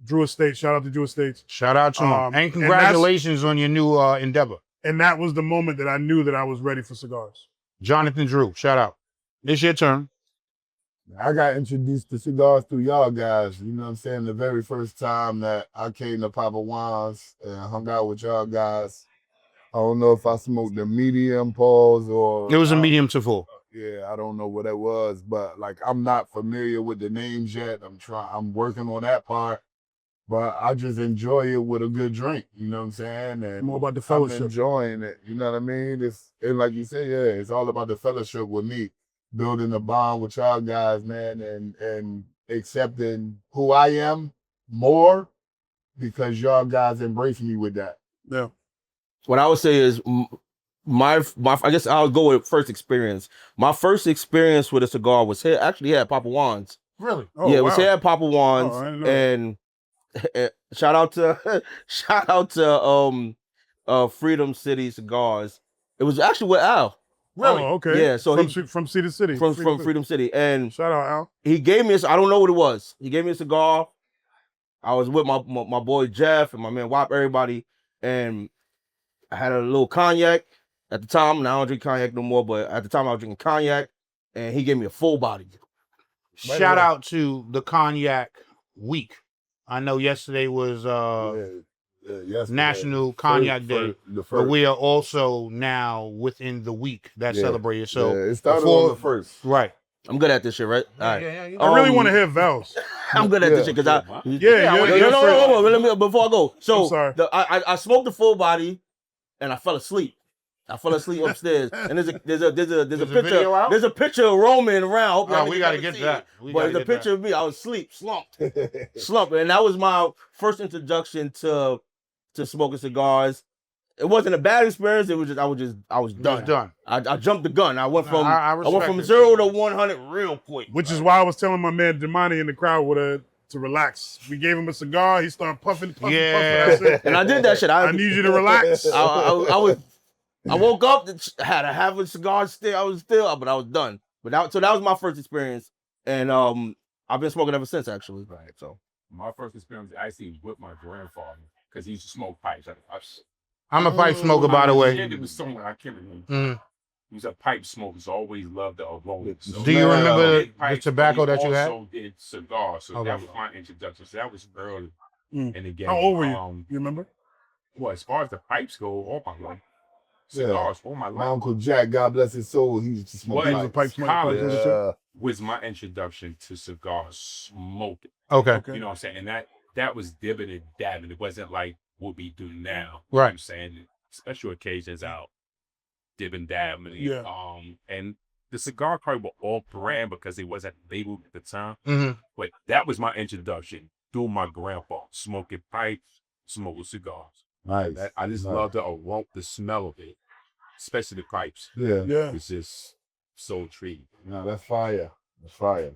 Drew Estate, shout out to Drew Estates. Shout out to him. And congratulations on your new endeavor. And that was the moment that I knew that I was ready for cigars. Jonathan Drew, shout out. It's your turn. I got introduced to cigars through y'all guys. You know what I'm saying? The very first time that I came to Papa Juan's and hung out with y'all guys, I don't know if I smoked the medium pause or... It was a medium to full. Yeah, I don't know what it was, but like I'm not familiar with the names yet. I'm working on that part, but I just enjoy it with a good drink. You know what I'm saying? And more about the fellowship. I'm enjoying it. You know what I mean? And like you said, yeah, it's all about the fellowship with me, building a bond with y'all guys, man, and accepting who I am more because y'all guys embrace me with that. Yeah. What I would say is my I guess I'll go with first experience. My first experience with a cigar was here actually at Papa Juan's. Really? Oh, yeah, it wow. was here at Papa Juan's, I didn't know and shout out to Freedom City Cigars. It was actually with Al. Really? Oh, okay. Yeah, so from Cedar City. from Freedom City, and Shout out, Al. he gave me I don't know what it was. He gave me a cigar. I was with my boy Jeff and my man Wop, everybody, and I had a little cognac at the time. Now I don't drink cognac no more, but at the time I was drinking cognac, and he gave me a full body. Shout out to the Cognac Week. I know yesterday was Yesterday, National Cognac Day, but we are also now within the week that's celebrated. So it started on the first. Right. I'm good at this shit, right? All right. I really want to hear Vels. I'm good at this shit because no. Before I go. So I'm sorry. I smoked the full body, and I fell asleep. I fell asleep upstairs, and there's a picture of Roman around. Oh, we gotta get that. But the picture of me, I was slumped, and that was my first introduction to smoking cigars. It wasn't a bad experience. It was just I was done. I jumped the gun. I went from 0 to 100 real quick. Which is why I was telling my man Damani in the crowd to relax. We gave him a cigar. He started puffing. I said, and I did that shit. I need you to relax. I woke up, had a half a cigar still. I was done. But that was my first experience, and I've been smoking ever since. Actually, right. So my first experience actually was with my grandfather because he used to smoke pipes. I'm a pipe smoker, by the way. It was someone I can't remember. He was a pipe smoker. So always loved the aroma. So do you remember the tobacco that you had? Also did cigars, so that was my introduction. So that was early in the game. How old were you? You remember? Well, as far as the pipes go, all my life. Cigars all my life. My Uncle Jack, God bless his soul, he used to smoke pipes. College was my introduction to cigar smoking. Okay. You know what I'm saying? And that was dibbing and dabbing. It wasn't like what we do now. Right. You know what I'm saying? Special occasions out, dibbing, dabbing. Yeah. And the cigar card were all brand because it wasn't labeled at the time. Mm-hmm. But that was my introduction through my grandpa, smoking pipes, smoking cigars. Nice. I just love the smell of it, especially the pipes. Yeah. Yeah. It's just so intriguing. No, that's fire. That's fire.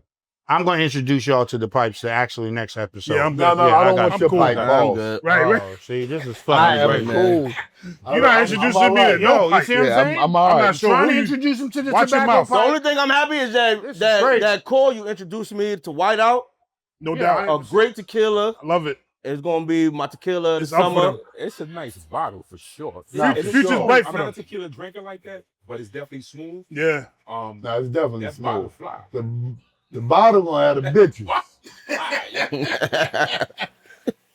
I'm going to introduce y'all to the pipes to actually next episode. Yeah, I'm No, good. no, Yeah, I don't got want you. your I'm cool pipe with that. I'm balls. good. Right. Oh, see, this is I fucking am great, great. man. cool. You're not introducing all me to right. no Yo, you pipe. see what I'm Yeah, saying? I'm all I'm right. not sure Trying who to you. introduce him to the Watch your tobacco mouth. The pipe. only thing I'm happy is that This is great. that call you introduced me to Whiteout, No Yeah, doubt. a great tequila. I love it. It's gonna be my tequila It's this up for summer. them. It's a nice bottle for sure. Nah, It's for Future's sure. great I'm for not a them. tequila drinker like that, but it's definitely smooth. Yeah. No, it's definitely That's bottle smooth. fly. The bottle gonna have the bitches.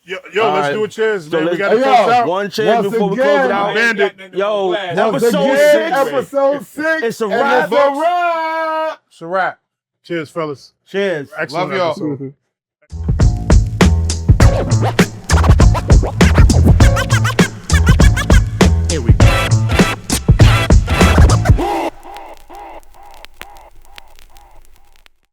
Yo, All let's right. do a cheers, So man. We let's- got to Hey, close yo, out. One chance Once before we close it again, out. Unbanded. Yo, Once episode again, 6. episode 6. It's a and wrap, it's a folks. wrap. It's a wrap. Cheers, fellas. Cheers. Excellent Love y'all. episode.